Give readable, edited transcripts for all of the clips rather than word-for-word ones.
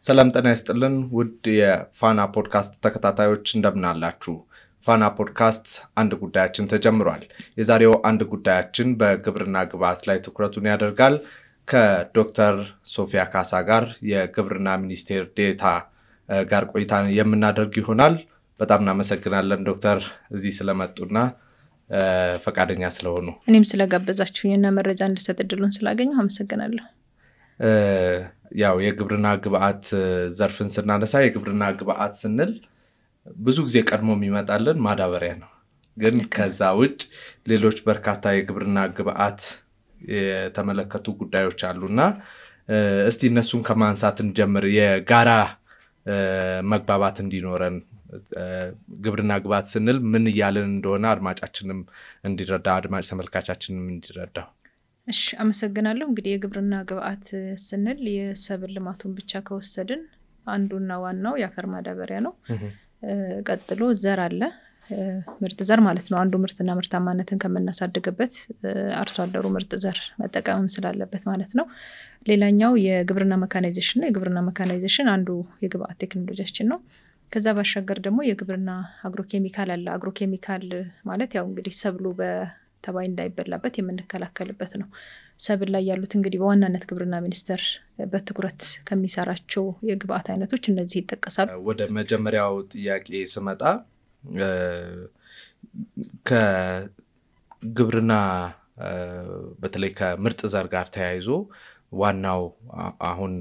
ሰላም ጤና ይስጥልን ውድ የፋና ፖድካስት ተከታታዮች እንደምን አላችሁ? ፋና ፖድካስት አንድ ጉዳያችን ተጀምሯል። የዛሬው አንድ ጉዳያችን በግብርና ግብዓት ላይ ትኩረቱን ያደርጋል። ከዶክተር ሶፊያ ካሳ ጋር የግብርና ሚኒስቴር ዴታ ጋር ቆይታ የምናደርግ ይሆናል። በጣም እናመሰግናለን ዶክተር እዚህ ስለመጡና ፈቃደኛ ስለሆኑ። እኔም ስለጋበዛችሁኝና መረጃ እንድሰጥ እድሉን ስላገኘሁ አመሰግናለሁ። ያው የግብርና ግብዓት ዘርፍን ስናነሳ የግብርና ግብዓት ስንል ብዙ ጊዜ ቀድሞ የሚመጣልን ማዳበሪያ ነው። ግን ከዛ ውጭ ሌሎች በርካታ የግብርና ግብዓት የተመለከቱ ጉዳዮች አሉና እስቲ እነሱን ከማንሳት እንጀምር። የጋራ መግባባት እንዲኖረን ግብርና ግብዓት ስንል ምን ይያልን እንደሆነ አድማጫችንም እንዲረዳ አድማጭ ተመልካቻችንም እንዲረዳው። እሺ አመሰግናለሁ። እንግዲህ የግብርና ግብዓት ስንል የሰብል ልማቱን ብቻ ከወሰድን አንዱና ዋናው የአፈር ማዳበሪያ ነው። ቀጥሎ ዘር አለ፣ ምርጥ ዘር ማለት ነው። አንዱ ምርትና ምርታማነትን ከመናሳድግበት አርሶ አደሩ ምርጥ ዘር መጠቀም ስላለበት ማለት ነው። ሌላኛው የግብርና መካናይዜሽን ነው። የግብርና መካናይዜሽን አንዱ የግብዓት ቴክኖሎጂያችን ነው። ከዛ ባሻገር ደግሞ የግብርና አግሮኬሚካል አለ። አግሮኬሚካል ማለት ያው እንግዲህ ሰብሉ በተባይ እንዳይበላበት የምንከላከልበት ነው። ሰብል ላይ ያሉት እንግዲህ በዋናነት ግብርና ሚኒስቴር በትኩረት ከሚሰራቸው የግብዓት አይነቶች እነዚህ ይጠቀሳሉ። ወደ መጀመሪያው ጥያቄ ስመጣ ከግብርና በተለይ ከምርጥ ዘር ጋር ተያይዞ ዋናው አሁን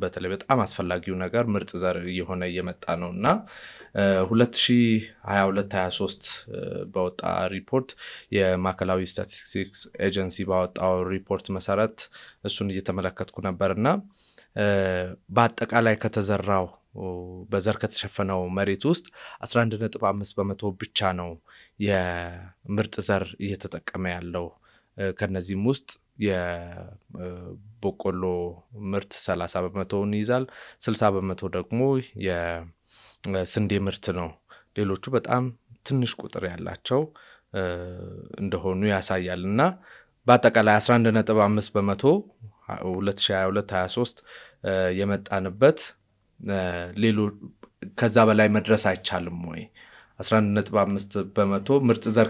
በተለይ በጣም አስፈላጊው ነገር ምርጥ ዘር እየሆነ እየመጣ ነውና 2022-23 በወጣ ሪፖርት የማዕከላዊ ስታቲስቲክስ ኤጀንሲ ባወጣው ሪፖርት መሰረት እሱን እየተመለከትኩ ነበርና በአጠቃላይ ከተዘራው በዘር ከተሸፈነው መሬት ውስጥ 11.5% ብቻ ነው የምርጥ ዘር እየተጠቀመ ያለው። ከነዚህም ውስጥ የበቆሎ ምርት 30% ይይዛል፣ 60% ደግሞ የስንዴ ምርት ነው። ሌሎቹ በጣም ትንሽ ቁጥር ያላቸው እንደሆኑ ያሳያልና በአጠቃላይ 11.5% 2022-23 የመጣንበት ሌሎች ከዛ በላይ መድረስ አይቻልም ወይ? 11.5% ምርጥ ዘር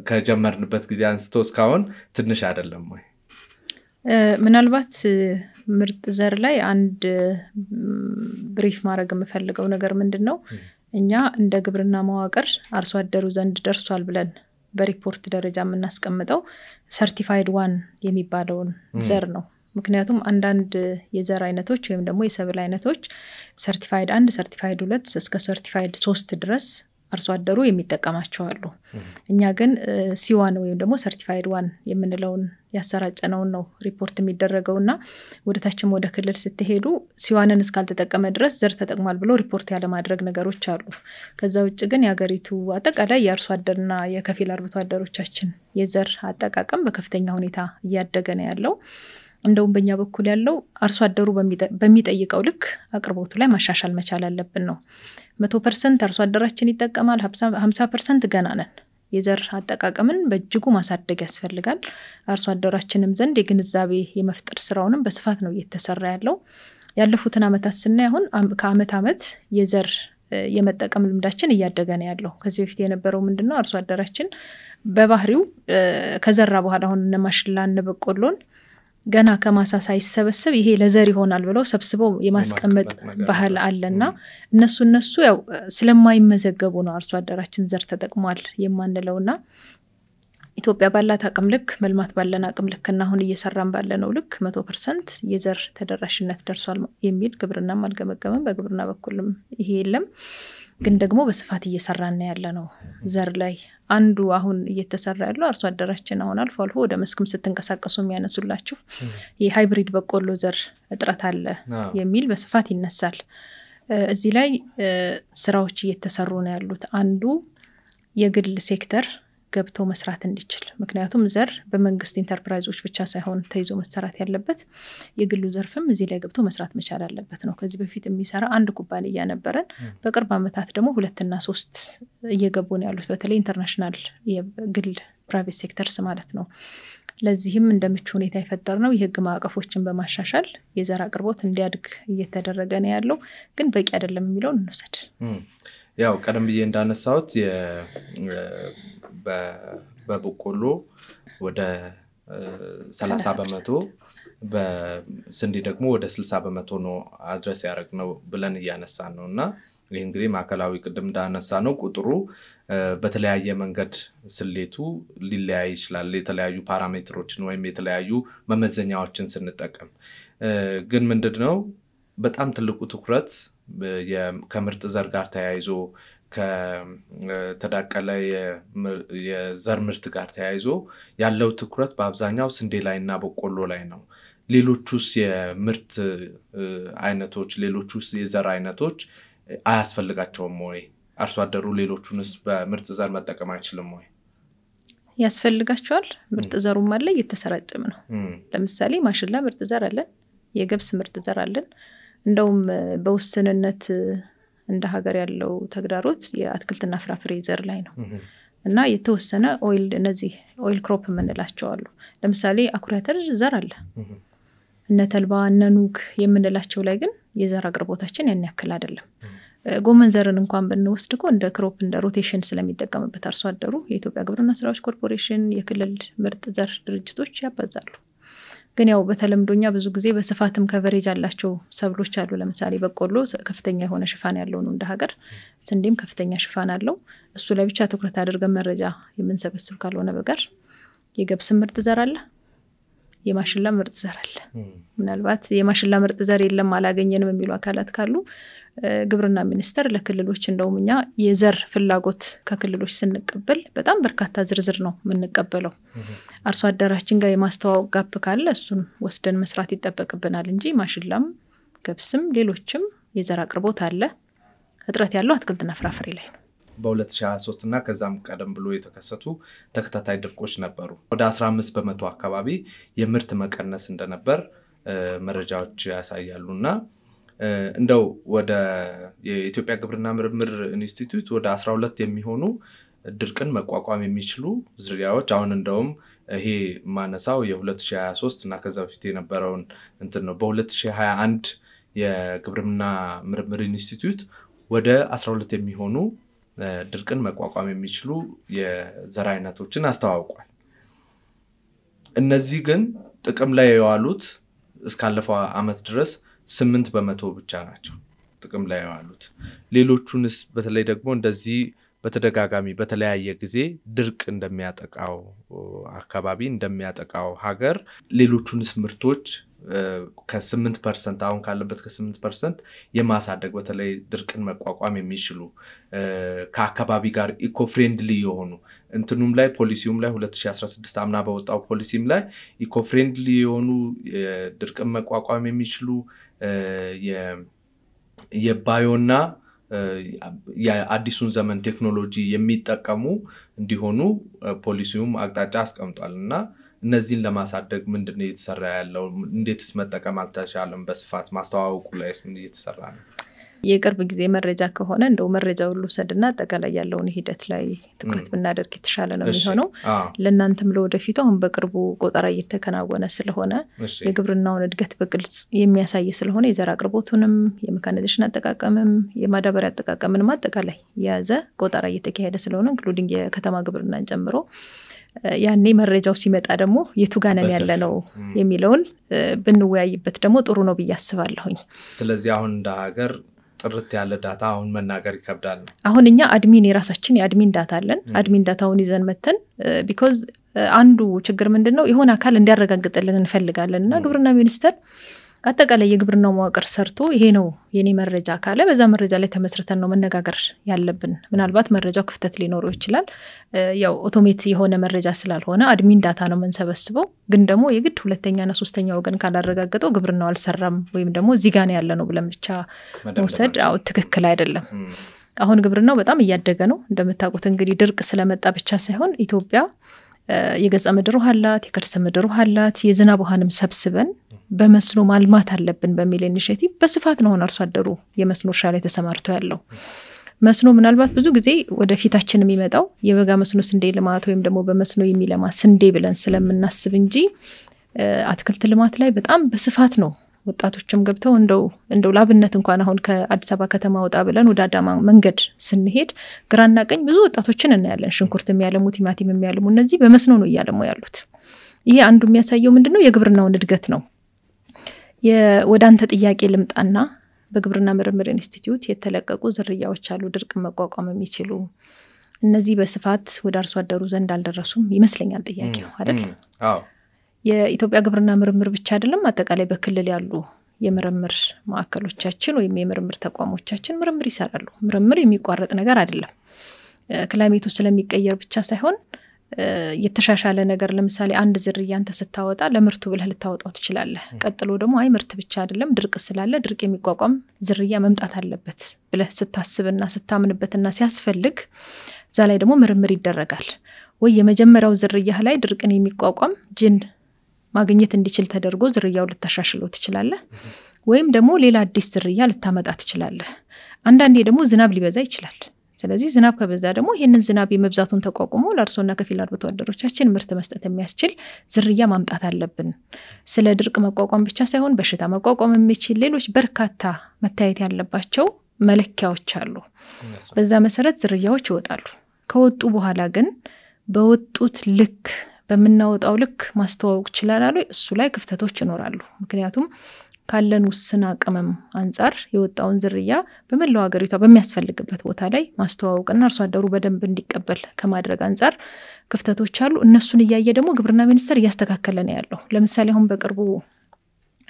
ከጀመርንበት ጊዜ አንስቶ እስካሁን ትንሽ አይደለም ወይ? ምናልባት ምርጥ ዘር ላይ አንድ ብሪፍ ማድረግ የምፈልገው ነገር ምንድነው? እኛ እንደ ግብርና መዋቅር አርሶ አደሩ ዘንድ ደርሷል ብለን በሪፖርት ደረጃ የምናስቀምጠው ሰርቲፋይድ 1 የሚባለውን ዘር ነው። ምክንያቱም አንዳንድ የዘር አይነቶች ወይም ደግሞ የሰብል አይነቶች ሰርቲፋይድ 1 ሰርቲፋይድ 2 እስከ ሰርቲፋይድ 3 ድረስ አርሶ አደሩ የሚጠቀማቸው አሉ። እኛ ግን C1 ወይም ደግሞ ሰርቲፋይድ 1 የምንለውን ያሰራጨነውን ነው ሪፖርት የሚደረገውና ወደታችም ወደ ክልል ስትሄዱ C1ን እስካልተጠቀመ ድረስ ዘር ተጠቅሟል ብሎ ሪፖርት ያለ ማድረግ ነገሮች አሉ። ከዛ ውጭ ግን ያገሪቱ አጠቃላይ የአርሶ አደርና የከፊል አርብቶ አደሮቻችን የዘር አጠቃቀም በከፍተኛ ሁኔታ እያደገ ነው ያለው። እንደውም በእኛ በኩል ያለው አርሶ አደሩ በሚጠይቀው ልክ አቅርቦቱ ላይ ማሻሻል መቻል አለብን ነው። 100% አርሶ አደራችን ይጠቀማል፣ 50% ገና ነን። የዘር አጠቃቀምን በእጅጉ ማሳደግ ያስፈልጋል። አርሶ አደራችንም ዘንድ የግንዛቤ የመፍጠር ስራውንም በስፋት ነው እየተሰራ ያለው። ያለፉትን አመታት ስናይ አሁን ከአመት አመት የዘር የመጠቀም ልምዳችን እያደገ ነው ያለው። ከዚህ በፊት የነበረው ምንድነው? አርሶ አደራችን በባህሪው ከዘራ በኋላ አሁን ማሽላ በቆሎን ገና ከማሳ ሳይሰበሰብ ይሄ ለዘር ይሆናል ብለው ሰብስበው የማስቀመጥ ባህል አለና እነሱ ያው ስለማይመዘገቡ ነው አርሶ አደራችን ዘር ተጠቅሟል የማንለውና ኢትዮጵያ ባላት አቅም ልክ መልማት ባለን አቅም ልክና አሁን እየሰራን ባለነው ልክ 100% የዘር ተደራሽነት ደርሷል የሚል ግብርናም አልገመገመም። በግብርና በኩልም ይሄ የለም። ግን ደግሞ በስፋት እየሰራን ያለነው ዘር ላይ አንዱ አሁን እየተሰራ ያለው አርሶ አደራችን አሁን አልፎ ወደ መስክም ስትንቀሳቀሱ የሚያነሱላችሁ የሃይብሪድ በቆሎ ዘር እጥረት አለ የሚል በስፋት ይነሳል። እዚህ ላይ ስራዎች እየተሰሩ ነው ያሉት። አንዱ የግል ሴክተር ገብቶ መስራት እንዲችል፣ ምክንያቱም ዘር በመንግስት ኢንተርፕራይዞች ብቻ ሳይሆን ተይዞ መሰራት ያለበት የግሉ ዘርፍም እዚህ ላይ ገብቶ መስራት መቻል አለበት ነው። ከዚህ በፊት የሚሰራ አንድ ኩባንያ ነበረን። በቅርብ አመታት ደግሞ 2 እና 3 እየገቡ ነው ያሉት። በተለይ ኢንተርናሽናል የግል ፕራይቬት ሴክተርስ ማለት ነው። ለዚህም እንደምቹ ሁኔታ የፈጠርነው የህግ ማዕቀፎችን በማሻሻል የዘር አቅርቦት እንዲያድግ እየተደረገ ነው ያለው ግን በቂ አይደለም የሚለው እንወሰድ ያው ቀደም ብዬ እንዳነሳሁት በበቆሎ ወደ 30% በስንዴ ደግሞ ወደ 60% ነው አድረስ ያደረግነው ብለን እያነሳን ነውና ይሄ እንግዲህ ማከላዊ ቅድም እንዳነሳ ነው ቁጥሩ በተለያየ መንገድ ስሌቱ ሊለያይ ይችላል የተለያዩ ፓራሜትሮችን ወይም የተለያዩ መመዘኛዎችን ስንጠቀም ግን ምንድነው በጣም ትልቁ ትኩረት ከምርጥ ዘር ጋር ተያይዞ ከተዳቀለ የዘር ምርት ጋር ተያይዞ ያለው ትኩረት በአብዛኛው ስንዴ ላይና በቆሎ ላይ ነው ሌሎቹስ የምርት አይነቶች ሌሎቹስ የዘር አይነቶች አያስፈልጋቸውም ወይ አርሶ አደሩ ሌሎቹንስ በምርጥ ዘር መጠቀም አይችልም ወይ ያስፈልጋቸዋል ምርጥ ዘሩም አለ እየተሰራጨም ነው ለምሳሌ ማሽላ ምርጥ ዘር አለ የገብስ ምርጥ ዘር አለ እንደውም በውስንነት እንደ ሀገር ያለው ተግዳሮት የአትክልትና ፍራፍሬ ዘር ላይ ነው እና የተወሰነ ኦይል እነዚህ ኦይል ክሮፕ የምንላቸው አሉ ለምሳሌ አኩሪ አተር ዘር አለ እነ ተልባ እነ ኑግ የምንላቸው ላይ ግን የዘር አቅርቦታችን ያን ያክል አይደለም ጎመን ዘርን እንኳን ብንወስድኮ እንደ ክሮፕ እንደ ሮቴሽን ስለሚጠቀምበት አርሶ አደሩ የኢትዮጵያ ግብርና ስራዎች ኮርፖሬሽን የክልል ምርጥ ዘር ድርጅቶች ያባዛሉ ግን ያው በተለምዶኛ ብዙ ጊዜ በስፋትም ከቨሬጅ አላቸው ሰብሎች አሉ ለምሳሌ በቆሎ ከፍተኛ የሆነ ሽፋን ያለው ነው እንደ ሀገር ስንዴም ከፍተኛ ሽፋን አለው እሱ ላይ ብቻ ትኩረት አድርገን መረጃ የምንሰበስብ ካልሆነ በቀር የገብስ ምርጥ ዘር አለ የማሽላ ምርጥ ዘር አለ ምናልባት የማሽላ ምርጥ ዘር የለም አላገኘንም የሚሉ አካላት ካሉ ግብርና ሚኒስቴር ለክልሎች እንደውምኛ የዘር ፍላጎት ከክልሎች ስንቀበል በጣም በርካታ ዝርዝር ነው የምንቀበለው አርሶ አደራችን ጋር የማስተዋወቅ ጋፕ ካለ እሱን ወስደን መስራት ይጠበቅብናል እንጂ ማሽላም ገብስም ሌሎችም የዘር አቅርቦት አለ እጥረት ያለው አትክልትና ፍራፍሬ ላይ ነው በ2023 እና ከዛም ቀደም ብሎ የተከሰቱ ተከታታይ ድርቆች ነበሩ ወደ 15% አካባቢ የምርት መቀነስ እንደነበር መረጃዎች ያሳያሉና እንደው ወደ የኢትዮጵያ ግብርና ምርምር ኢንስቲትዩት ወደ 12 የሚሆኑ ድርቅን መቋቋም የሚችሉ ዝርያዎች አሁን እንደውም ይሄ ማነሳው የ2023 እና ከዛ በፊት የነበረውን እንትን ነው በ2021 የግብርና ምርምር ኢንስቲትዩት ወደ 12 የሚሆኑ ድርቅን መቋቋም የሚችሉ የዘር አይነቶችን አስተዋውቋል እነዚህ ግን ጥቅም ላይ የዋሉት እስካለፈው አመት ድረስ 8% ብቻ ናቸው ጥቅም ላይ ያዋሉት ሌሎቹንስ በተለይ ደግሞ እንደዚህ በተደጋጋሚ በተለያየ ጊዜ ድርቅ እንደሚያጠቃው አካባቢ እንደሚያጠቃው ሀገር ሌሎቹንስ ምርቶች ከ8% አሁን ካለበት ከ8% የማሳደግ በተለይ ድርቅን መቋቋም የሚችሉ ከአካባቢ ጋር ኢኮ ፍሬንድሊ የሆኑ እንትኑም ላይ ፖሊሲውም ላይ 2016 አምና በወጣው ፖሊሲም ላይ ኢኮ ፍሬንድሊ የሆኑ ድርቅን መቋቋም የሚችሉ የባዮና የአዲሱን ዘመን ቴክኖሎጂ የሚጠቀሙ እንዲሆኑ ፖሊሲውም አቅጣጫ አስቀምጧልና እነዚህን ለማሳደግ ምንድነው እየተሰራ ያለው እንዴትስ መጠቀም አልተቻለም በስፋት ማስተዋወቁ ላይስ ምን እየተሰራ ነው የቅርብ ጊዜ መረጃ ከሆነ እንደው መረጃው ሁሉ ሰድና ተቀላይ ያለውን ሂደት ላይ ትኩረት ብናደርግ የተሻለ ነው የሚሆነው ለእናንተም ለወደፊቱ አሁን በቅርቡ ቆጠራ እየተከናወነ ስለሆነ የግብርናውን እድገት በግልጽ የሚያሳይ ስለሆነ የዘር አቅርቦቱንም የሜካናይዜሽን አጠቃቀምም የማዳበሪያ አጠቃቀምንም አጠቃላይ ያዘ ቆጠራ እየተካሄደ ስለሆነ ኢንክሉዲንግ የከተማ ግብርናን ጨምሮ ያኔ መረጃው ሲመጣ ደግሞ የቱጋነን ያለ ነው የሚለውን ብንወያይበት ደግሞ ጥሩ ነው በያስባለሁኝ ስለዚህ አሁን እንደ ሀገር ጥርት ያለ ዳታ አሁን መናገር ይከብዳል አሁን እኛ አድሚን የራሳችን የአድሚን ዳታ አለን አድሚን ዳታውን ይዘን መተን ቢኮዝ አንዱ ችግር ምንድነው የሆነ አካል እንዲያረጋግጥልን እንፈልጋለንና ግብርና ሚኒስቴር አጠቃላይ የግብርናው መዋቅር ሰርቶ ይሄ ነው የኔ መረጃ ካለ በዛ መረጃ ላይ ተመስርተን ነው መነጋገር ያለብን ምናልባት መረጃው ክፍተት ሊኖረው ይችላል ያው ኦቶሜት የሆነ መረጃ ስላልሆነ አድሚን ዳታ ነው መንሰበስበው ግን ደግሞ የግድ ሁለተኛና ሶስተኛ ወገን ካላረጋገጠው ግብርናው አልሰራም ወይም ደግሞ እዚህ ጋር ነው ያለነው ብለን ብቻ መውሰድ አው ትክክል አይደለም አሁን ግብርናው በጣም እያደገ ነው እንደምታውቁት እንግዲህ ድርቅ ስለመጣ ብቻ ሳይሆን ኢትዮጵያ የገጸ ምድር ውሃ አላት የከርሰ ምድር ውሃ አላት የዝናብ ውሃንም ሰብስበን በመስኖ ማልማት አለብን በሚል ኢኒሺዬቲቭ በስፋት ነው አርሶ አደሩ የመስኖ እርሻ ላይ ተሰማርቶ ያለው መስኖ ምናልባት ብዙ ጊዜ ወደፊታችን የሚመጣው የበጋ መስኖ ስንዴ ልማት ወይም ደግሞ በመስኖ የሚለማ ስንዴ ብለን ስለምናስብ እንጂ አትክልት ልማት ላይ በጣም በስፋት ነው ወጣቶችም ገብተው እንደው ላብነት እንኳን አሁን ከአዲስ አበባ ከተማ ወጣ ብለን ወደ አዳማ መንገድ ስንሄድ ግራና ቀኝ ብዙ ወጣቶችን እናያለን። ሽንኩርት የሚያለሙ፣ ቲማቲም የሚያለሙ እነዚህ በመስኖ ነው እያለሙ ያሉት። ይሄ አንዱ የሚያሳየው ምንድነው የግብርናውን እድገት ነው። ወደ አንተ ጥያቄ ልምጣና በግብርና ምርምር ኢንስቲትዩት የተለቀቁ ዝርያዎች አሉ ድርቅ መቋቋም የሚችሉ እነዚህ በስፋት ወደ አርሶ አደሩ ዘንድ አልደረሱም ይመስለኛል ጥያቄው አይደል? አዎ የኢትዮጵያ ግብርና ምርምር ብቻ አይደለም አጠቃላይ በክልል ያሉ የምርምር ማዕከሎቻችን ወይም የምርምር ተቋሞቻችን ምርምር ይሰራሉ። ምርምር የሚቋረጥ ነገር አይደለም። ክላይሜቱ ስለሚቀየር ብቻ ሳይሆን የተሻሻለ ነገር ለምሳሌ አንድ ዝርያ አንተ ስታወጣ ለምርቱ ብለህ ልታወጣው ትችላለህ። ቀጥሎ ደግሞ አይ ምርት ብቻ አይደለም ድርቅ ስላለ ድርቅ የሚቋቋም ዝርያ መምጣት አለበት ብለህ ስታስብና ስታምንበትና ሲያስፈልግ እዛ ላይ ደግሞ ምርምር ይደረጋል። ወይ የመጀመሪያው ዝርያ ላይ ድርቅን የሚቋቋም ጅን ማግኘት እንዲችል ተደርጎ ዝርያው ልታሻሽለው ትችላለህ። ወይም ደግሞ ሌላ አዲስ ዝርያ ልታመጣ ትችላለህ። አንዳንዴ ደግሞ ዝናብ ሊበዛ ይችላል። ስለዚህ ዝናብ ከበዛ ደግሞ ይሄንን ዝናብ የመብዛቱን ተቋቁሞ ለአርሶና ከፊል አርብቶ አደሮቻችን ምርት መስጠት የሚያስችል ዝርያ ማምጣት አለብን። ስለ ድርቅ መቋቋም ብቻ ሳይሆን በሽታ መቋቋም የሚችል ሌሎች በርካታ መታየት ያለባቸው መለኪያዎች አሉ። በዛ መሰረት ዝርያዎች ይወጣሉ። ከወጡ በኋላ ግን በወጡት ልክ በመናወጣው ልክ ማስተዋወቅ ይችላል። እሱ ላይ ክፍተቶች ይኖራሉ። ምክንያቱም ካለን ውስን አቅምም አንፃር የወጣውን ዝርያ በመላው ሀገሪቷ በሚያስፈልግበት ቦታ ላይ ማስተዋወቅና አርሶ አደሩ በደንብ እንዲቀበል ከማድረግ አንፃር ክፍተቶች አሉ። እነሱን እያየ ደግሞ ግብርና ሚኒስቴር እያስተካከለ ነው ያለው። ለምሳሌ አሁን በቅርቡ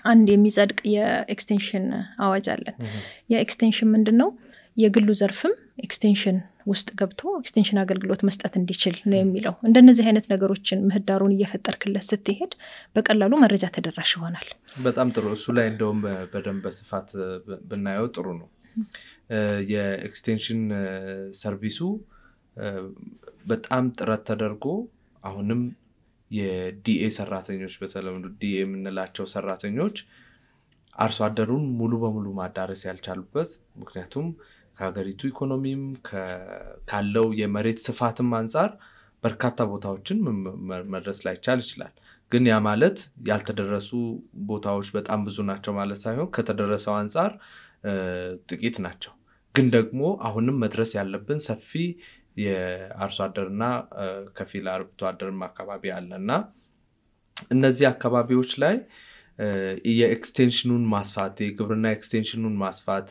አንድ የሚጸድቅ የኤክስቴንሽን አዋጅ አለን። የኤክስቴንሽን ምንድነው? የግሉ ዘርፍም ኤክስቴንሽን ውስጥ ገብቶ ኤክስቴንሽን አገልግሎት መስጠት እንዲችል ነው የሚለው። እንደነዚህ አይነት ነገሮችን ምህዳሩን እየፈጠርክለት ስትሄድ በቀላሉ መረጃ ተደራሽ ይሆናል። በጣም ጥሩ። እሱ ላይ እንደውም በደንብ በስፋት ብናየው ጥሩ ነው። የኤክስቴንሽን ሰርቪሱ በጣም ጥረት ተደርጎ አሁንም የዲኤ ሰራተኞች በተለምዶ ዲኤ የምንላቸው ሰራተኞች አርሶ አደሩን ሙሉ በሙሉ ማዳረስ ያልቻሉበት ምክንያቱም ከሀገሪቱ ኢኮኖሚም ካለው የመሬት ስፋትም አንፃር በርካታ ቦታዎችን መድረስ ላይቻል ይችላል። ግን ያ ማለት ያልተደረሱ ቦታዎች በጣም ብዙ ናቸው ማለት ሳይሆን ከተደረሰው አንፃር ጥቂት ናቸው። ግን ደግሞ አሁንም መድረስ ያለብን ሰፊ የአርሶ አደርና ከፊል አርብቶ አደርም አካባቢ አለና እነዚህ አካባቢዎች ላይ የኤክስቴንሽኑን ማስፋት የግብርና ኤክስቴንሽኑን ማስፋት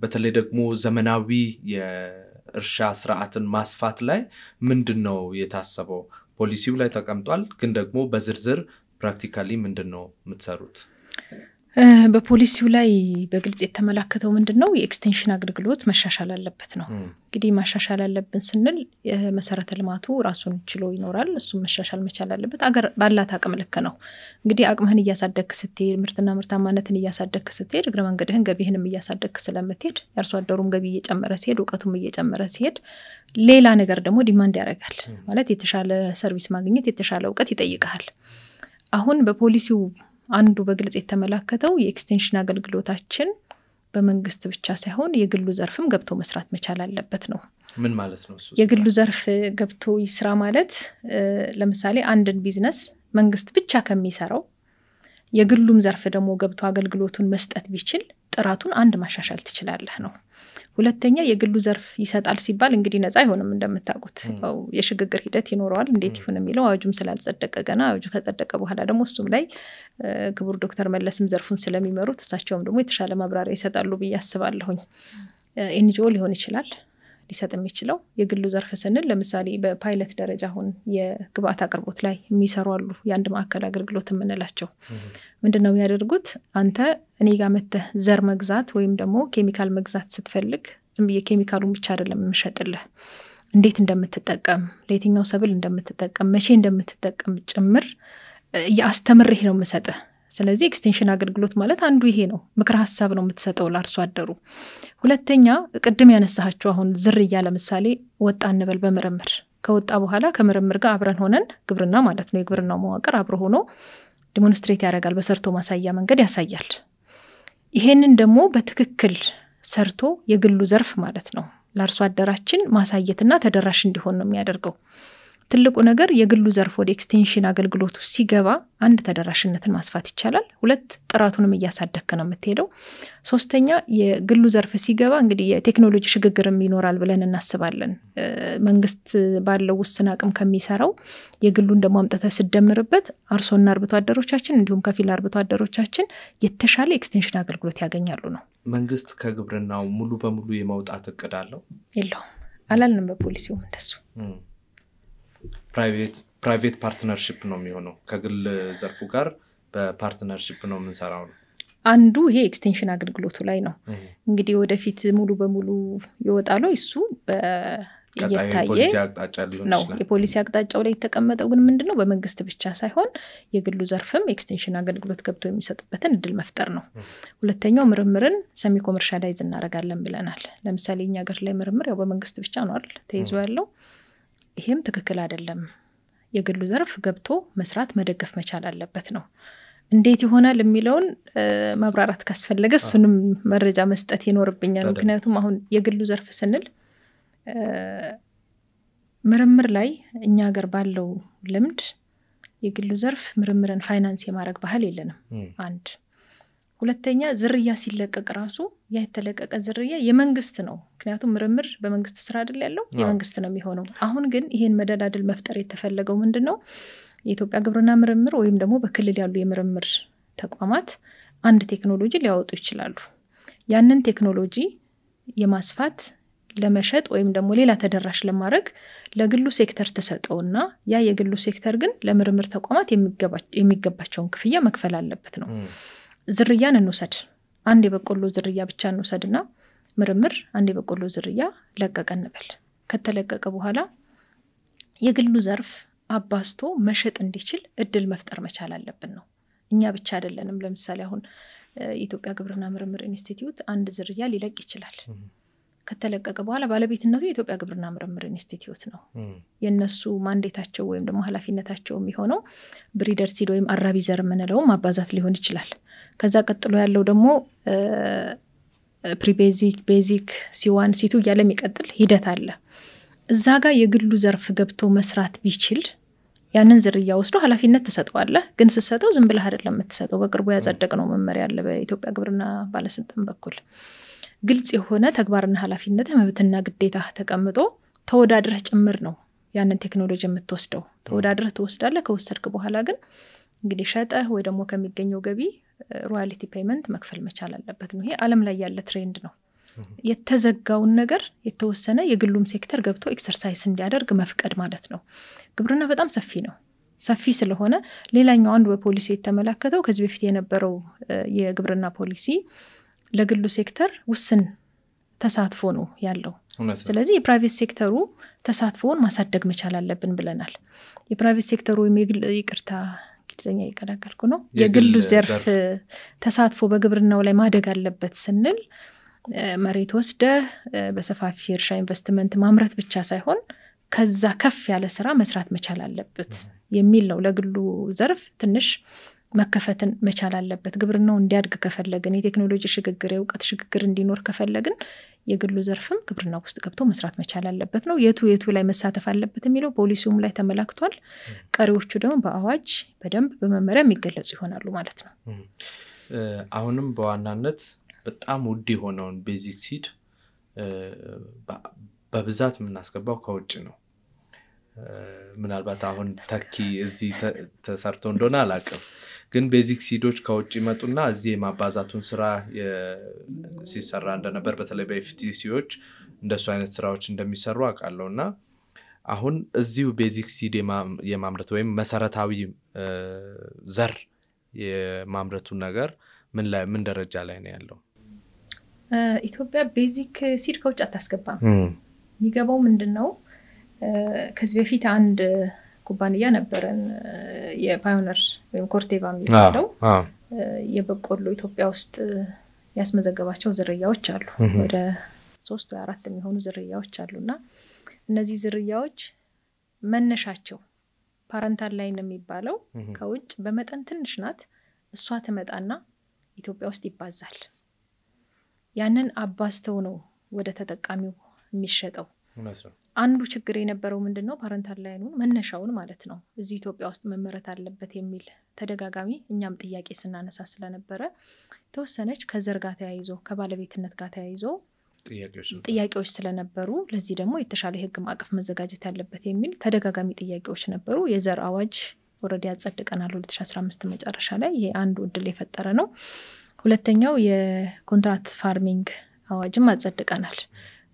በተለይ ደግሞ ዘመናዊ የእርሻ ስርዓትን ማስፋት ላይ ምንድነው የታሰበው? ፖሊሲው ላይ ተቀምጧል። ግን ደግሞ በዝርዝር ፕራክቲካሊ ምንድነው የምትሰሩት? በፖሊሲው ላይ በግልጽ የተመላከተው ምንድነው የኤክስቴንሽን አገልግሎት መሻሻል አለበት ነው። እንግዲህ ማሻሻል አለብን ስንል መሰረተ ልማቱ ራሱን ችሎ ይኖራል። እሱ መሻሻል መቻል አለበት። አገር ባላት አቅም ልክ ነው። እንግዲህ አቅምህን እያሳደግክ ስትሄድ ምርትና ምርታማነትን እያሳደግክ ስትሄድ እግረ መንገድህን ገቢህንም እያሳደግክ ስለምትሄድ የአርሶ አደሩም ገቢ እየጨመረ ሲሄድ እውቀቱም እየጨመረ ሲሄድ ሌላ ነገር ደግሞ ዲማንድ ያደርጋል። ማለት የተሻለ ሰርቪስ ማግኘት የተሻለ እውቀት ይጠይቃል። አሁን በፖሊሲው አንዱ በግልጽ የተመላከተው የኤክስቴንሽን አገልግሎታችን በመንግስት ብቻ ሳይሆን የግሉ ዘርፍም ገብቶ መስራት መቻል አለበት ነው። ምን ማለት ነው እሱ? የግሉ ዘርፍ ገብቶ ይስራ ማለት ለምሳሌ አንድን ቢዝነስ መንግስት ብቻ ከሚሰራው የግሉም ዘርፍ ደግሞ ገብቶ አገልግሎቱን መስጠት ቢችል ጥራቱን አንድ ማሻሻል ትችላለህ ነው። ሁለተኛ የግሉ ዘርፍ ይሰጣል ሲባል እንግዲህ ነፃ አይሆንም እንደምታውቁት። የሽግግር ሂደት ይኖረዋል። እንዴት ይሁን የሚለው አዋጁም ስላልጸደቀ ገና አዋጁ ከጸደቀ በኋላ ደግሞ እሱም ላይ ክቡር ዶክተር መለስም ዘርፉን ስለሚመሩት እሳቸውም ደግሞ የተሻለ ማብራሪያ ይሰጣሉ ብዬ አስባለሁኝ። ኤንጂኦ ሊሆን ይችላል ሊሰጥ የሚችለው። የግሉ ዘርፍ ስንል ለምሳሌ በፓይለት ደረጃ አሁን የግብአት አቅርቦት ላይ የሚሰሩ አሉ። የአንድ ማዕከል አገልግሎት የምንላቸው ምንድነው የሚያደርጉት? አንተ እኔ ጋር መተህ ዘር መግዛት ወይም ደግሞ ኬሚካል መግዛት ስትፈልግ ዝም ብዬ ኬሚካሉን ብቻ አይደለም የምሸጥልህ፣ እንዴት እንደምትጠቀም ለየትኛው ሰብል እንደምትጠቀም መቼ እንደምትጠቀም ጭምር ያስተምርህ ነው የምሰጥህ። ስለዚህ ኤክስቴንሽን አገልግሎት ማለት አንዱ ይሄ ነው። ምክር ሐሳብ ነው የምትሰጠው ለአርሶ አደሩ። ሁለተኛ ቅድም ያነሳችሁ አሁን ዝርያ ለምሳሌ ወጣ እንበል በምርምር ከወጣ በኋላ ከምርምር ጋር አብረን ሆነን ግብርና ማለት ነው የግብርናው መዋቅር አብሮ ሆኖ ዲሞንስትሬት ያደርጋል፣ በሰርቶ ማሳያ መንገድ ያሳያል። ይሄንን ደግሞ በትክክል ሰርቶ የግሉ ዘርፍ ማለት ነው ለአርሶ አደራችን ማሳየትና ተደራሽ እንዲሆን ነው የሚያደርገው ትልቁ ነገር የግሉ ዘርፍ ወደ ኤክስቴንሽን አገልግሎቱ ሲገባ አንድ ተደራሽነትን ማስፋት ይቻላል ሁለት ጥራቱንም እያሳደከ ነው የምትሄደው ሶስተኛ የግሉ ዘርፍ ሲገባ እንግዲህ የቴክኖሎጂ ሽግግርም ይኖራል ብለን እናስባለን መንግስት ባለው ውስን አቅም ከሚሰራው የግሉን ደግሞ አምጥተ ሲደምርበት አርሶና አርብቶ አደሮቻችን እንዲሁም ከፊል አርብቶ አደሮቻችን የተሻለ ኤክስቴንሽን አገልግሎት ያገኛሉ ነው መንግስት ከግብርናው ሙሉ በሙሉ የማውጣት እቅድ አለው የለውም አላልንም በፖሊሲው እንደሱ ፕራይቬት ፓርትነርሺፕ ነው የሚሆነው ከግል ዘርፉ ጋር በፓርትነርሺፕ ነው የምንሰራው ነው አንዱ ይሄ ኤክስቴንሽን አገልግሎቱ ላይ ነው እንግዲህ ወደፊት ሙሉ በሙሉ ይወጣሉ እሱ በየታየ ነው የፖሊሲ አቅጣጫው ላይ የተቀመጠው ግን ምንድነው በመንግስት ብቻ ሳይሆን የግሉ ዘርፍም ኤክስቴንሽን አገልግሎት ገብቶ የሚሰጥበትን እድል መፍጠር ነው ሁለተኛው ምርምርን ሰሚ ኮመርሻላይዝ እናደርጋለን ብለናል ለምሳሌ እኛ ሀገር ላይ ምርምር ያው በመንግስት ብቻ ነው አይደል ተይዞ ያለው ይሄም ትክክል አይደለም የግሉ ዘርፍ ገብቶ መስራት መደገፍ መቻል አለበት ነው እንዴት ይሆናል የሚለውን ማብራራት ካስፈለገ እሱንም መረጃ መስጠት ይኖርብኛል ምክንያቱም አሁን የግሉ ዘርፍ ስንል ምርምር ላይ እኛ ሀገር ባለው ልምድ የግሉ ዘርፍ ምርምርን ፋይናንስ የማድረግ ባህል የለንም አንድ ሁለተኛ ዝርያ ሲለቀቅ ራሱ ያ የተለቀቀ ዝርያ የመንግስት ነው ምክንያቱም ምርምር በመንግስት ስራ አይደል ያለው የመንግስት ነው የሚሆነው አሁን ግን ይሄን መደዳድል መፍጠር የተፈለገው ምንድነው የኢትዮጵያ ግብርና ምርምር ወይም ደግሞ በክልል ያሉ የምርምር ተቋማት አንድ ቴክኖሎጂ ሊያወጡ ይችላሉ ያንን ቴክኖሎጂ የማስፋት ለመሸጥ ወይም ደግሞ ሌላ ተደራሽ ለማድረግ ለግሉ ሴክተር ተሰጠውና ያ የግሉ ሴክተር ግን ለምርምር ተቋማት የሚገባቸውን ክፍያ መክፈል አለበት ነው ዝርያን እንውሰድ አንድ የበቆሎ ዝርያ ብቻ እንውሰድና ምርምር አንድ የበቆሎ ዝርያ ለቀቀ እንበል ከተለቀቀ በኋላ የግሉ ዘርፍ አባስቶ መሸጥ እንዲችል እድል መፍጠር መቻል አለብን ነው እኛ ብቻ አይደለንም ለምሳሌ አሁን የኢትዮጵያ ግብርና ምርምር ኢንስቲትዩት አንድ ዝርያ ሊለቅ ይችላል ከተለቀቀ በኋላ ባለቤትነቱ የኢትዮጵያ ግብርና ምርምር ኢንስቲትዩት ነው የነሱ ማንዴታቸው ወይም ደግሞ ኃላፊነታቸው የሚሆነው ብሪደር ሲድ ወይም አራቢ ዘር ምንለው ማባዛት ሊሆን ይችላል ከዛ ቀጥሎ ያለው ደግሞ ፕሪቤዚክ ቤዚክ C1 C2 ያለ የሚቀጥል ሂደት አለ እዛ ጋር የግሉ ዘርፍ ገብቶ መስራት ቢችል ያንን ዝርያ ወስዶ ኃላፊነት ተሰጠዋል ግን ሲሰጠው ዝም ብለህ አይደለም የምትሰጠው በቅርቡ ያጸደቀው መመሪያ አለ በኢትዮጵያ ግብርና ባለስልጣን በኩል ግልጽ የሆነ ተግባርና ኃላፊነት መብትና ግዴታ ተቀምጦ ተወዳድረህ ጭምር ነው ያንን ቴክኖሎጂ የምትወስደው ተወዳድረህ ተወስዳለህ ከወሰድክ በኋላ ግን እንግዲህ ሸጠህ ወይ ደግሞ ከሚገኘው ገቢ ሮያሊቲ ፔመንት መክፈል መቻል አለበት ነው ይሄ ዓለም ላይ ያለ ትሬንድ ነው የተዘጋውን ነገር የተወሰነ የግሉም ሴክተር ገብቶ ኤክሰርሳይዝ እንዲያደርግ መፍቀድ ማለት ነው ግብርና በጣም ሰፊ ነው ሰፊ ስለሆነ ሌላኛው አንዱ በፖሊሲ የተመለከተው ከዚህ በፊት የነበረው የግብርና ፖሊሲ ለግሉ ሴክተር ውስን ተሳትፎ ነው ያለው ስለዚህ የፕራይቬት ሴክተሩ ተሳትፎውን ማሳደግ መቻል አለብን ብለናል የፕራይቬት ሴክተሩ ይቅርታ ኪትዘኛ ይቀላቀልኩ ነው የግሉ ዘርፍ ተሳትፎ በግብርናው ላይ ማደግ አለበት ስንል መሬት ወስደ በሰፋፊ እርሻ ኢንቨስትመንት ማምረት ብቻ ሳይሆን ከዛ ከፍ ያለ ስራ መስራት መቻል አለበት የሚል ነው ለግሉ ዘርፍ ትንሽ መከፈትን መቻል አለበት ግብርናው እንዲያድግ ከፈለግን የቴክኖሎጂ ሽግግር የእውቀት ሽግግር እንዲኖር ከፈለግን የግሉ ዘርፍም ግብርናው ውስጥ ገብቶ መስራት መቻል አለበት ነው የቱ ላይ መሳተፍ አለበት የሚለው ፖሊሲውም ላይ ተመላክቷል ቀሪዎቹ ደግሞ በአዋጅ በደንብ በመመሪያ የሚገለጹ ይሆናሉ ማለት ነው አሁንም በዋናነት በጣም ውድ የሆነውን ቤዚክ ሲድ በብዛት የምናስገባው ከውጭ ነው ምናልባት አሁን ተኪ እዚህ ተሰርቶ እንደሆነ አላውቅም ግን ቤዚክ ሲዶች ከውጭ ይመጡና እዚህ የማባዛቱን ስራ ሲሰራ እንደነበር በተለይ በኤፍቲሲዎች እንደሱ አይነት ስራዎች እንደሚሰሩ አውቃለሁና አሁን እዚሁ ቤዚክ ሲድ የማምረት ወይም መሰረታዊ ዘር የማምረቱ ነገር ምን ደረጃ ላይ ነው ያለው ኢትዮጵያ ቤዚክ ሲድ ከውጭ አታስገባም የሚገባው ምንድነው ከዚህ በፊት አንድ ኩባንያ ነበረን የፓዮነር ወይም ኮርቴቫ የሚባለው የበቆሎ ኢትዮጵያ ውስጥ ያስመዘገባቸው ዝርያዎች አሉ ወደ 3 ወይ 4 የሚሆኑ ዝርያዎች አሉና እነዚህ ዝርያዎች መነሻቸው ፓረንታል ላይን የሚባለው ከውጭ በመጠን ትንሽ ናት እሷ ተመጣና ኢትዮጵያ ውስጥ ይባዛል ያንን አባስተው ነው ወደ ተጠቃሚው የሚሸጠው አንዱ ችግር የነበረው ምንድነው ፓረንታል ላይኑን መነሻውን ማለት ነው እዚህ ኢትዮጵያ ውስጥ መመረት አለበት የሚል ተደጋጋሚ እኛም ጥያቄ ስናነሳ ስለነበረ ተወሰነች ከዘር ጋር ተያይዞ ከባለቤትነት ጋር ተያይዞ ጥያቄዎች ስለነበሩ ለዚህ ደግሞ የተሻለ ህግ ማዕቀፍ መዘጋጀት ያለበት የሚል ተደጋጋሚ ጥያቄዎች ነበሩ የዘር አዋጅ ኦሬዲ ያጸድቀናል 2015 መጨረሻ ላይ ይሄ አንዱ እድል የፈጠረ ነው ሁለተኛው የኮንትራክት ፋርሚንግ አዋጅም አጸድቀናል